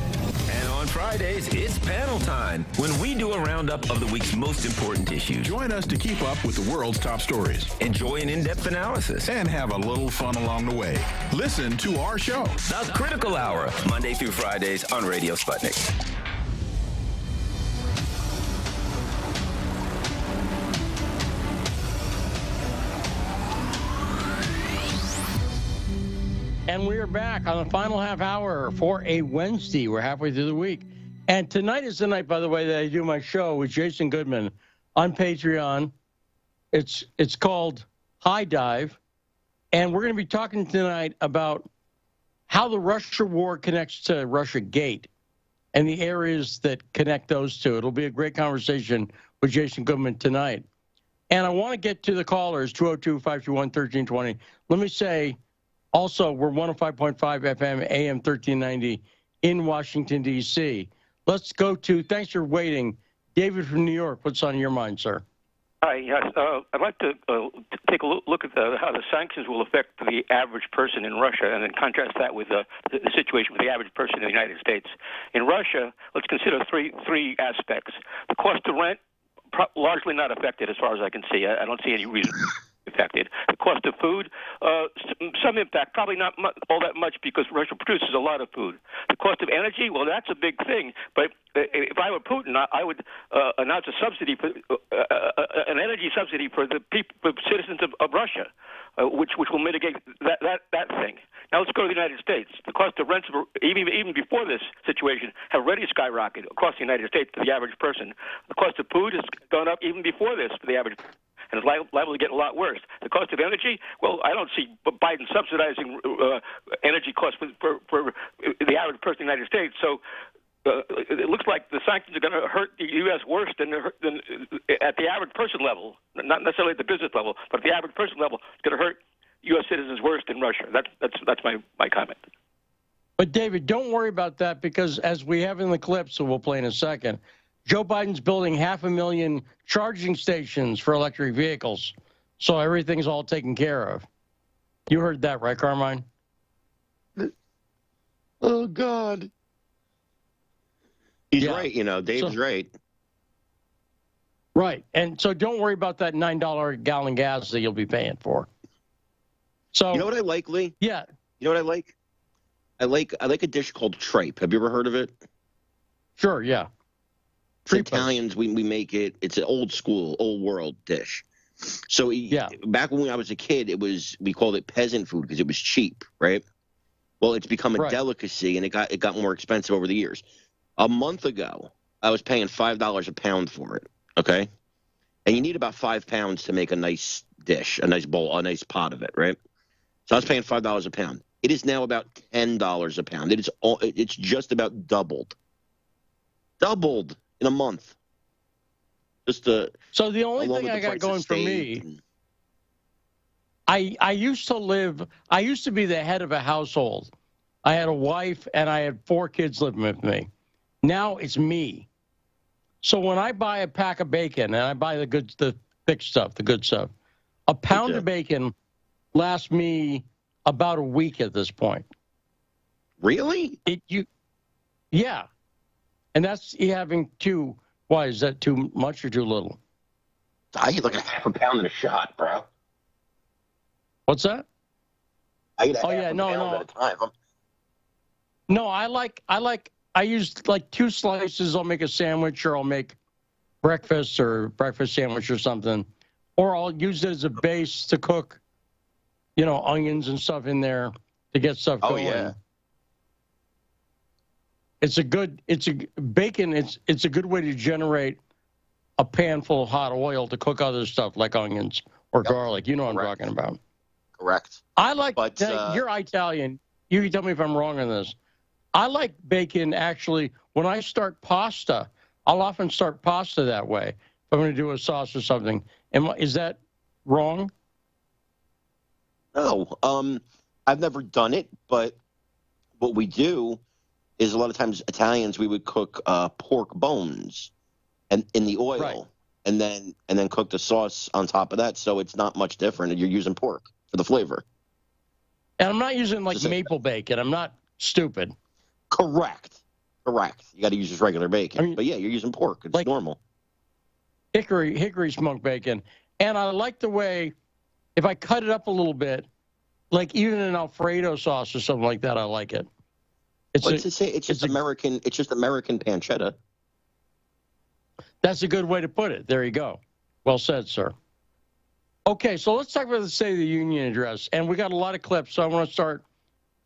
And on Fridays, it's panel time, when we do a roundup of the week's most important issues. Join us to keep up with the world's top stories. Enjoy an in-depth analysis. And have a little fun along the way. Listen to our show, The Critical Hour, Monday through Fridays on Radio Sputnik. And we are back on the final half hour for a Wednesday. We're halfway through the week. And tonight is the night, by the way, that I do my show with Jason Goodman on Patreon. It's called High Dive. And we're going to be talking tonight about how the Russia war connects to Russia Gate and the areas that connect those two. It'll be a great conversation with Jason Goodman tonight. And I want to get to the callers, 202-521-1320. Let me say, also, we're 105.5 FM, AM 1390 in Washington, D.C. Let's go to, thanks for waiting, David from New York. What's on your mind, sir? Hi, yes. I'd like to take a look at how the sanctions will affect the average person in Russia, and then contrast that with the situation with the average person in the United States. In Russia, let's consider three aspects. The cost of rent, largely not affected as far as I can see. I don't see any reason affected. The cost of food, some impact, probably not all that much, because Russia produces a lot of food. The cost of energy, well, that's a big thing. But if I were Putin, I would announce a subsidy for an energy subsidy for the citizens of Russia, which will mitigate that thing. Now let's go to the United States. The cost of rents, even before this situation, have already skyrocketed across the United States for the average person. The cost of food has gone up even before this for the average person, and it's liable to get a lot worse. The cost of energy, well, I don't see Biden subsidizing energy costs for the average person in the United States. So it looks like the sanctions are going to hurt the U.S. worse than at the average person level, not necessarily at the business level, but at the average person level. It's going to hurt U.S. citizens worse than Russia. That's my comment. But, David, don't worry about that, because as we have in the clips that we'll play in a second, Joe Biden's building 500,000 charging stations for electric vehicles, so everything's all taken care of. You heard that, right, Carmine? Oh, God. He's right, Dave's right. Right, and so don't worry about that $9 a gallon gas that you'll be paying for. So you know what I like, Lee? Yeah. You know what I like? I like a dish called tripe. Have you ever heard of it? Sure, yeah. Italians, we make it. It's an old school, old world dish. So back when I was a kid, we called it peasant food because it was cheap, right? Well, it's become a delicacy, and it got more expensive over the years. A month ago, I was paying $5 a pound for it. Okay, and you need about 5 pounds to make a nice dish, a nice bowl, a nice pot of it, right? So I was paying $5 a pound. It is now about $10 a pound. It's just about doubled in a month. So the only thing I got going for me, I used to be the head of a household. I had a wife and I had 4 kids living with me. Now it's me. So when I buy a pack of bacon, and I buy the thick stuff, the good stuff, a pound of bacon lasts me about a week at this point. Really? Yeah. And that's you having 2. Why, is that too much or too little? I eat like a half a pound in a shot, bro. What's that? I eat a half a pound at a time. No, I use like 2 slices. I'll make a sandwich, or I'll make breakfast sandwich or something. Or I'll use it as a base to cook, onions and stuff in there to get stuff going. Oh, yeah. It's a good way to generate a pan full of hot oil to cook other stuff like onions or garlic. You know what I'm talking about. Correct. You're Italian. You can tell me if I'm wrong on this. I like bacon, actually. When I start pasta, I'll often start pasta that way. If I'm going to do a sauce or something. Is that wrong? No. I've never done it, but what we do is a lot of times Italians, we would cook pork bones and in the oil and then cook the sauce on top of that. So it's not much different. And you're using pork for the flavor. And I'm not using maple bacon. I'm not stupid. Correct. You got to use just regular bacon. But yeah, you're using pork. It's normal. Hickory smoked bacon. And I like the way, if I cut it up a little bit, like even an Alfredo sauce or something like that, I like it. It's just American pancetta. That's a good way to put it. There you go. Well said, sir. Okay, so let's talk about the State of the Union address. And we got a lot of clips, so I want to start.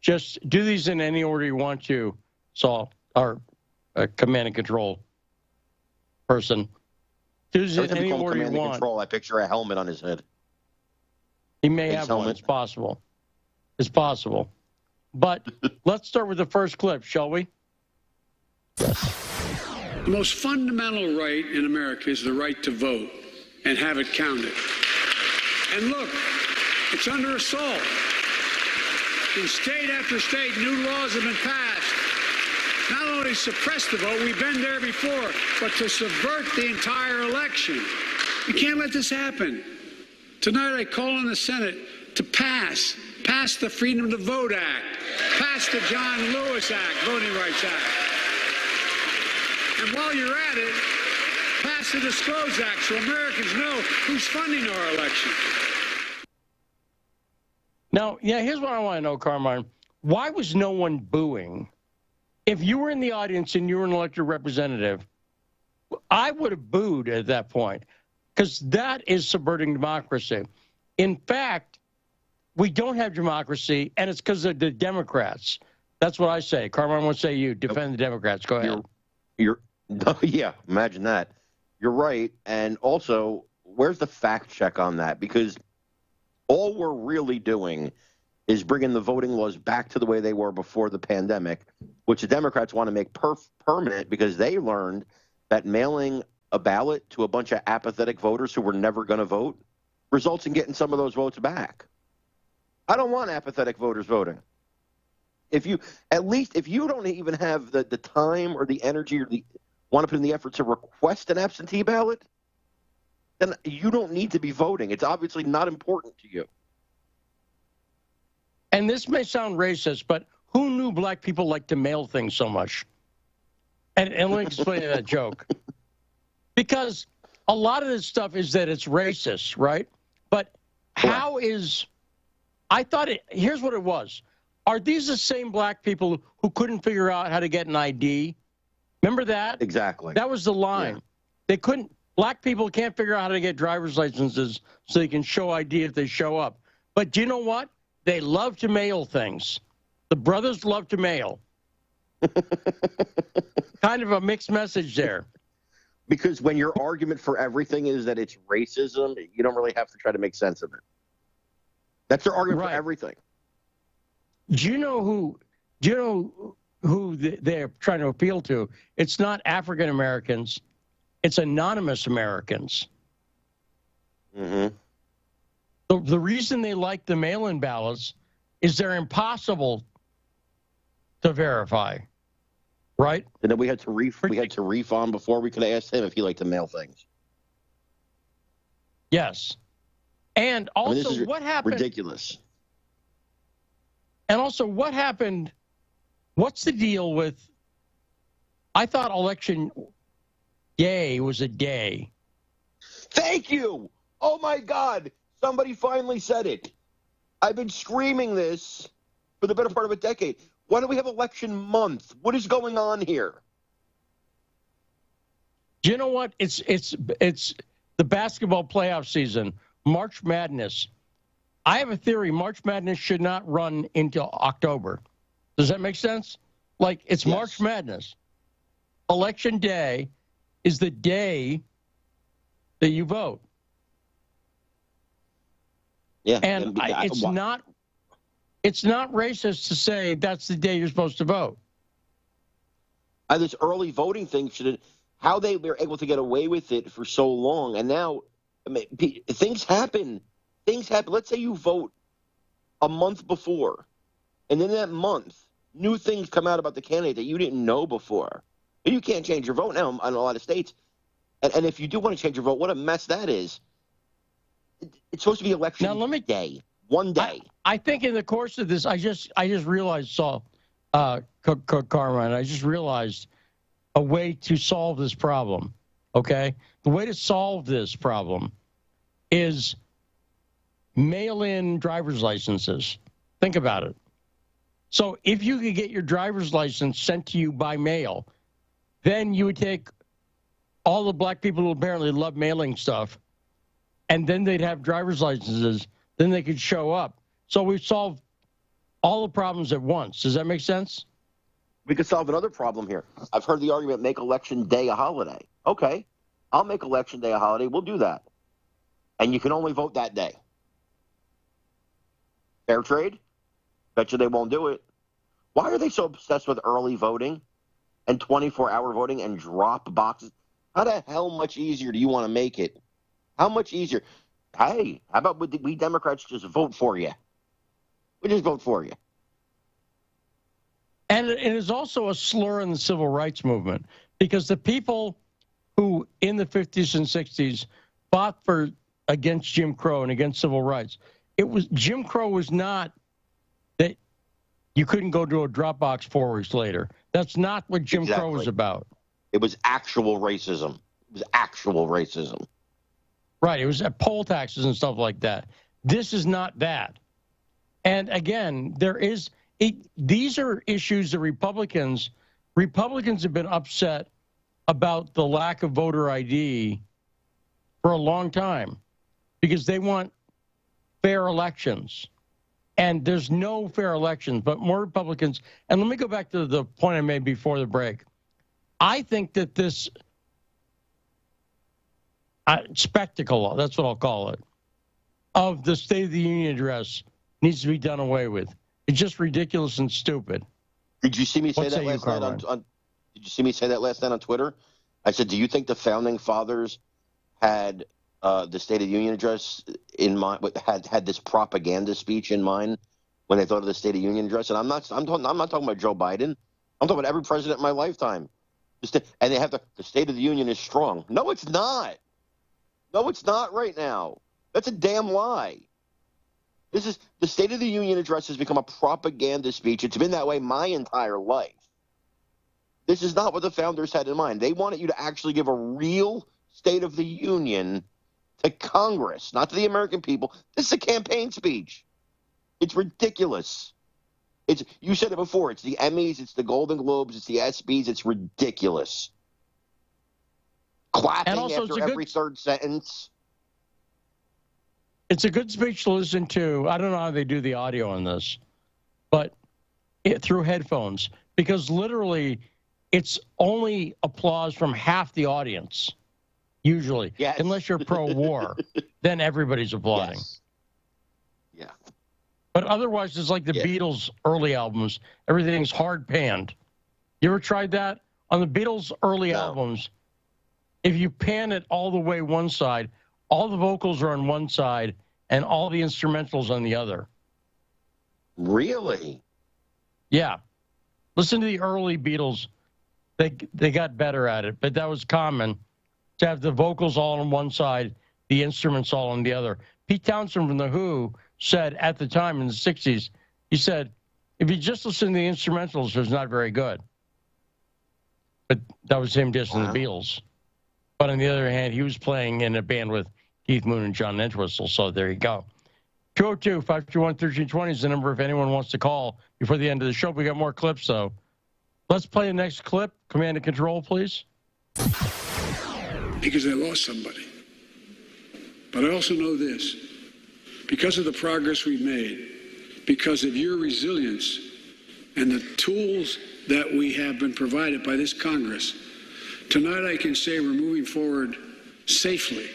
Just do these in any order you want to, Saul, our command and control person. Do these in any order you want. Control, I picture a helmet on his head. He may have one. It's possible. But let's start with the first clip, shall we? The most fundamental right in America is the right to vote and have it counted. And look, it's under assault. In state after state, new laws have been passed. Not only to suppress the vote, we've been there before, but to subvert the entire election. We can't let this happen. Tonight I call on the Senate to pass the Freedom to Vote Act, pass the John Lewis Act, Voting Rights Act. And while you're at it, pass the Disclose Act so Americans know who's funding our election. Now, here's what I want to know, Carmine. Why was no one booing? If you were in the audience and you were an elected representative, I would have booed at that point because that is subverting democracy. In fact, we don't have democracy, and it's because of the Democrats. That's what I say. Carmine, what say you? Defend the Democrats. Go ahead. Yeah, imagine that. You're right. And also, where's the fact check on that? Because all we're really doing is bringing the voting laws back to the way they were before the pandemic, which the Democrats want to make permanent because they learned that mailing a ballot to a bunch of apathetic voters who were never going to vote results in getting some of those votes back. I don't want apathetic voters voting. If you don't even have the time or the energy want to put in the effort to request an absentee ballot, then you don't need to be voting. It's obviously not important to you. And this may sound racist, but who knew black people like to mail things so much? And let me explain that joke. Because a lot of this stuff is that it's racist, right? But how is... I thought here's what it was. Are these the same black people who couldn't figure out how to get an ID? Remember that? Exactly. That was the line. Yeah. They couldn't... Black people can't figure out how to get driver's licenses so they can show ID if they show up. But do you know what? They love to mail things. The brothers love to mail. Kind of a mixed message there. Because when your argument for everything is that it's racism, you don't really have to try to make sense of it. That's their argument for everything. Do you know who they're trying to appeal to? It's not African Americans. It's anonymous Americans. Mm-hmm. The reason they like the mail-in ballots is they're impossible to verify, right? And then we had to refund before we could have asked him if he liked to mail things. Yes. And also, what happened? Ridiculous. And also, what happened? What's the deal with? I thought election day was a day. Thank you. Oh my God! Somebody finally said it. I've been screaming this for the better part of a decade. Why don't we have election month? What is going on here? Do you know what? It's the basketball playoff season. March Madness. I have a theory. March Madness should not run into October. Does that make sense? Like, it's yes. March Madness. Election day is the day that you vote. Yeah. And it's not racist to say that's the day you're supposed to vote. This early voting thing how they were able to get away with it for so long, and now things happen. Let's say you vote a month before, and in that month, new things come out about the candidate that you didn't know before. You can't change your vote now in a lot of states. And if you do want to change your vote, what a mess that is. It's supposed to be election day, one day. I think in the course of this, I just realized, Carmine, I just realized a way to solve this problem, okay? The way to solve this problem is mail-in driver's licenses. Think about it. So if you could get your driver's license sent to you by mail, then you would take all the black people who apparently love mailing stuff, and then they'd have driver's licenses. Then they could show up. So we've solved all the problems at once. Does that make sense? We could solve another problem here. I've heard the argument, make Election Day a holiday. Okay, I'll make Election Day a holiday. We'll do that. And you can only vote that day. Fair trade? Bet you they won't do it. Why are they so obsessed with early voting and 24-hour voting and drop boxes? How the hell much easier do you want to make it? How much easier? Hey, how about we Democrats just vote for you? We just vote for you. And it is also a slur in the civil rights movement, because the people who in the 50s and 60s fought against Jim Crow and against civil rights, Jim Crow was not that you couldn't go to a Dropbox 4 weeks later. That's not what Jim Crow was about. It was actual racism. It was actual racism. Right. It was poll taxes and stuff like that. This is not that. And again, these are issues that Republicans have been upset about the lack of voter ID for a long time, because they want fair elections. And there's no fair elections, but more Republicans. And let me go back to the point I made before the break. I think that this spectacle, that's what I'll call it, of the State of the Union address needs to be done away with. It's just ridiculous and stupid. Did you see me say that last night Did you see me say that last night on Twitter? I said, do you think the founding fathers had the State of the Union address in mind, had this propaganda speech in mind when they thought of the State of the Union address? And I'm not talking about Joe Biden. I'm talking about every president in my lifetime. And they have the State of the Union is strong. No, it's not. No, it's not right now. That's a damn lie. This is the State of the Union address has become a propaganda speech. It's been that way my entire life. This is not what the founders had in mind. They wanted you to actually give a real State of the Union to Congress, not to the American people. This is a campaign speech. It's ridiculous. You said it before. It's the Emmys, it's the Golden Globes, it's the ESPYs. It's ridiculous. Clapping after every third sentence. It's a good speech to listen to. I don't know how they do the audio on this, but through headphones, because literally it's only applause from half the audience, usually, yes. Unless you're pro-war, then everybody's applauding. Yes. Yeah. But otherwise, it's like the Beatles' early albums. Everything's hard panned. You ever tried that? On the Beatles' early albums, if you pan it all the way one side, all the vocals are on one side and all the instrumentals on the other. Really? Yeah. Listen to the early Beatles. They got better at it, but that was common to have the vocals all on one side, the instruments all on the other. Pete Townsend from The Who said at the time in the 60s, he said, if you just listen to the instrumentals, it's not very good. But that was him dissing the Beatles. But on the other hand, he was playing in a band with Keith Moon and John Entwistle, so there you go. 202-521-1320 is the number if anyone wants to call before the end of the show. We got more clips, though. Let's play the next clip. Command and control, please. Because I lost somebody. But I also know this. Because of the progress we've made, because of your resilience and the tools that we have been provided by this Congress, tonight I can say we're moving forward safely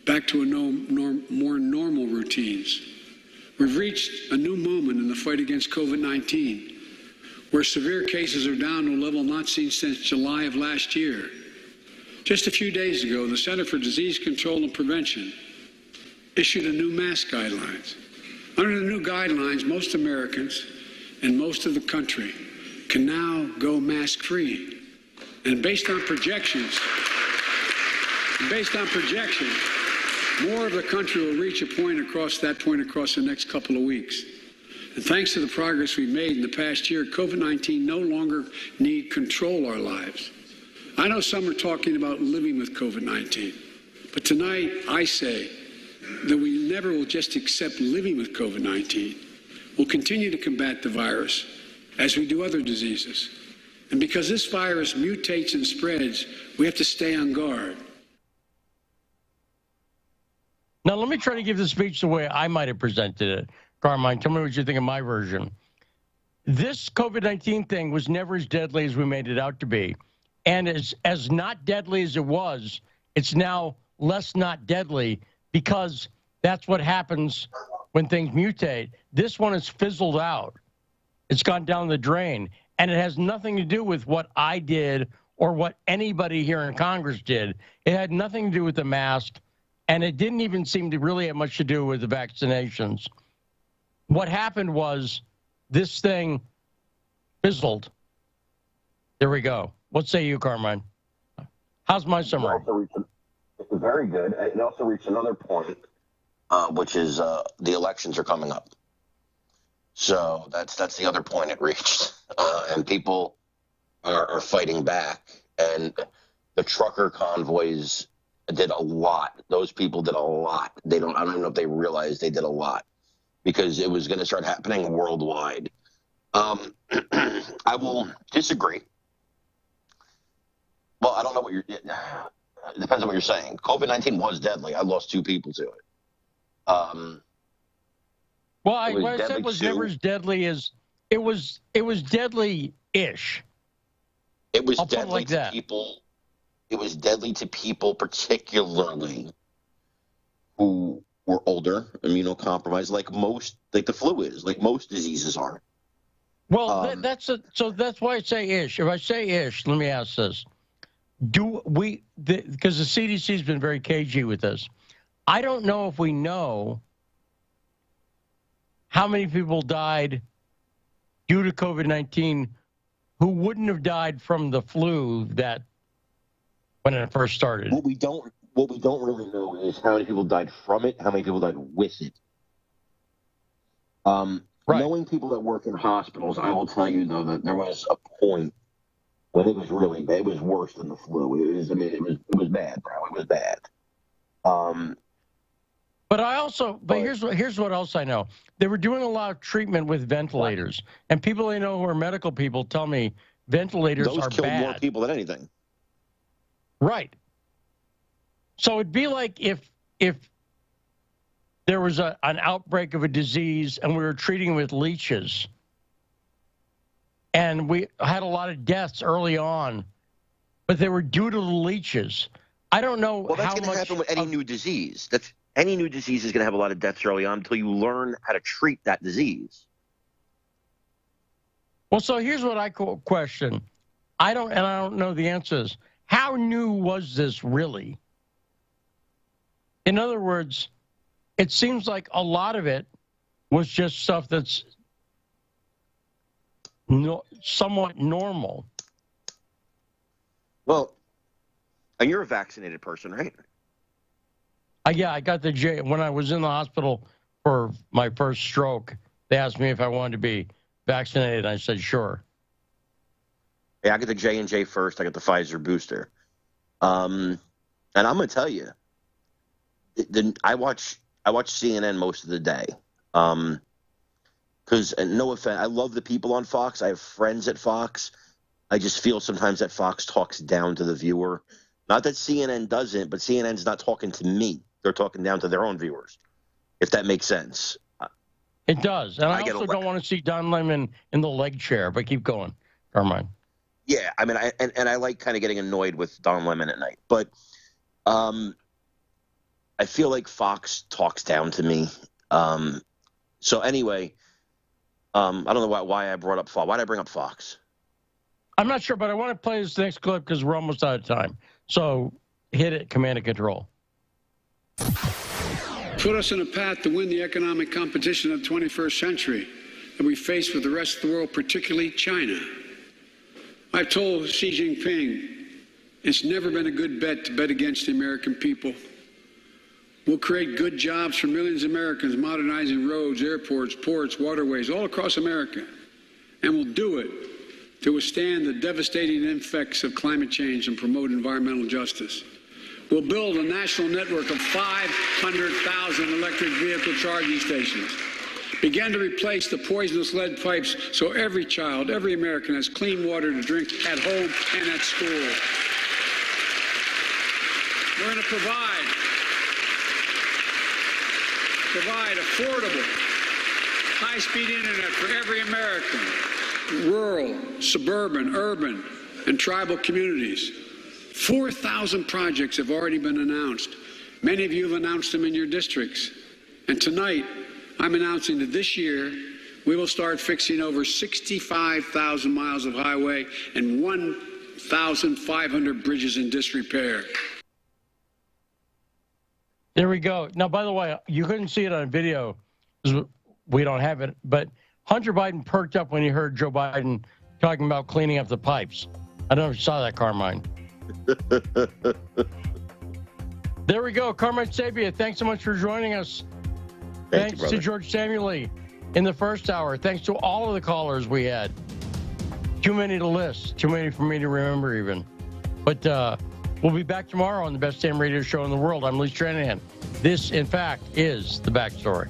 back to more normal routines. We've reached a new moment in the fight against COVID-19, where severe cases are down to a level not seen since July of last year. Just a few days ago, the Center for Disease Control and Prevention issued a new mask guidelines. Under the new guidelines, most Americans and most of the country can now go mask-free. And based on projections, more of the country will reach a point across the next couple of weeks. And thanks to the progress we've made in the past year, COVID-19 no longer need control our lives. I know some are talking about living with COVID-19, but tonight I say that we never will just accept living with COVID-19. We'll continue to combat the virus as we do other diseases. And because this virus mutates and spreads, we have to stay on guard. Now, let me try to give the speech the way I might have presented it. Carmine, tell me what you think of my version. This COVID-19 thing was never as deadly as we made it out to be. And as not deadly as it was, it's now less not deadly because that's what happens when things mutate. This one has fizzled out. It's gone down the drain. And it has nothing to do with what I did or what anybody here in Congress did. It had nothing to do with the mask. And it didn't even seem to really have much to do with the vaccinations. What happened was this thing fizzled. There we go. What say you, Carmine? How's my summary? Very good. It also reached another point, which is the elections are coming up. So that's the other point it reached. And people are fighting back. And the trucker convoys did a lot. Those people did a lot. I don't even know if they realized they did a lot because it was going to start happening worldwide. I will disagree. Well, I don't know what it depends on what you're saying. COVID-19 was deadly. I lost 2 people to it. Well, what I said was never as deadly as it was deadly-ish. It was deadly to people. It was deadly to people, particularly who were older, immunocompromised, like the flu is, like most diseases are. Well, so that's why I say ish. If I say ish, let me ask this: because the CDC has been very cagey with this. I don't know if we know how many people died due to COVID-19 who wouldn't have died from the flu that when it first started. What we don't really know is how many people died from it, how many people died with it. Knowing people that work in hospitals, I will tell you though that there was a point when it was really bad. It was worse than the flu. It was bad, bro. It was bad. But here's what else I know. They were doing a lot of treatment with ventilators, and people I know who are medical people tell me ventilators are bad. Those killed more people than anything. Right. So it'd be like if there was an outbreak of a disease and we were treating with leeches, and we had a lot of deaths early on, but they were due to the leeches. I don't know Well, that's going to happen with any new disease. Any new disease is going to have a lot of deaths early on until you learn how to treat that disease. Well, so here's what I question. I don't know the answers. How new was this really? In other words, it seems like a lot of it was just stuff that's somewhat normal. Well, and you're a vaccinated person, right? Yeah, I got the J. When I was in the hospital for my first stroke, they asked me if I wanted to be vaccinated. I said, sure. Yeah, I got the J&J first. I got the Pfizer booster. And I'm going to tell you, I watch CNN most of the day. Because, no offense, I love the people on Fox. I have friends at Fox. I just feel sometimes that Fox talks down to the viewer. Not that CNN doesn't, but CNN's not talking to me. They're talking down to their own viewers, if that makes sense. It does. And I also don't want to see Don Lemon in the leg chair, but keep going, Carmine. Yeah, I mean, I like kind of getting annoyed with Don Lemon at night. But I feel like Fox talks down to me. So anyway, I don't know why I brought up Fox. Why did I bring up Fox? I'm not sure, but I want to play this next clip because we're almost out of time. So hit it, command and control. Put us on a path to win the economic competition of the 21st century that we face with the rest of the world, particularly China. I've told Xi Jinping it's never been a good bet to bet against the American people. We'll create good jobs for millions of Americans, modernizing roads, airports, ports, waterways, all across America. And we'll do it to withstand the devastating effects of climate change and promote environmental justice. We'll build a national network of 500,000 electric vehicle charging stations. Begin to replace the poisonous lead pipes so every child, every American has clean water to drink at home and at school. We're going to provide affordable, high-speed internet for every American, rural, suburban, urban, and tribal communities. 4,000 projects have already been announced. Many of you have announced them in your districts. And tonight, I'm announcing that this year, we will start fixing over 65,000 miles of highway and 1,500 bridges in disrepair. There we go. Now, by the way, you couldn't see it on video because we don't have it, but Hunter Biden perked up when he heard Joe Biden talking about cleaning up the pipes. I don't know if you saw that, Carmine. There we go. Carmine Sabia, thanks so much for joining us. Thanks to George Samueli in the first hour. Thanks to all of the callers we had. Too many to list. Too many for me to remember even. But we'll be back tomorrow on the best damn radio show in the world. I'm Lee Stranahan. This, in fact, is The Backstory.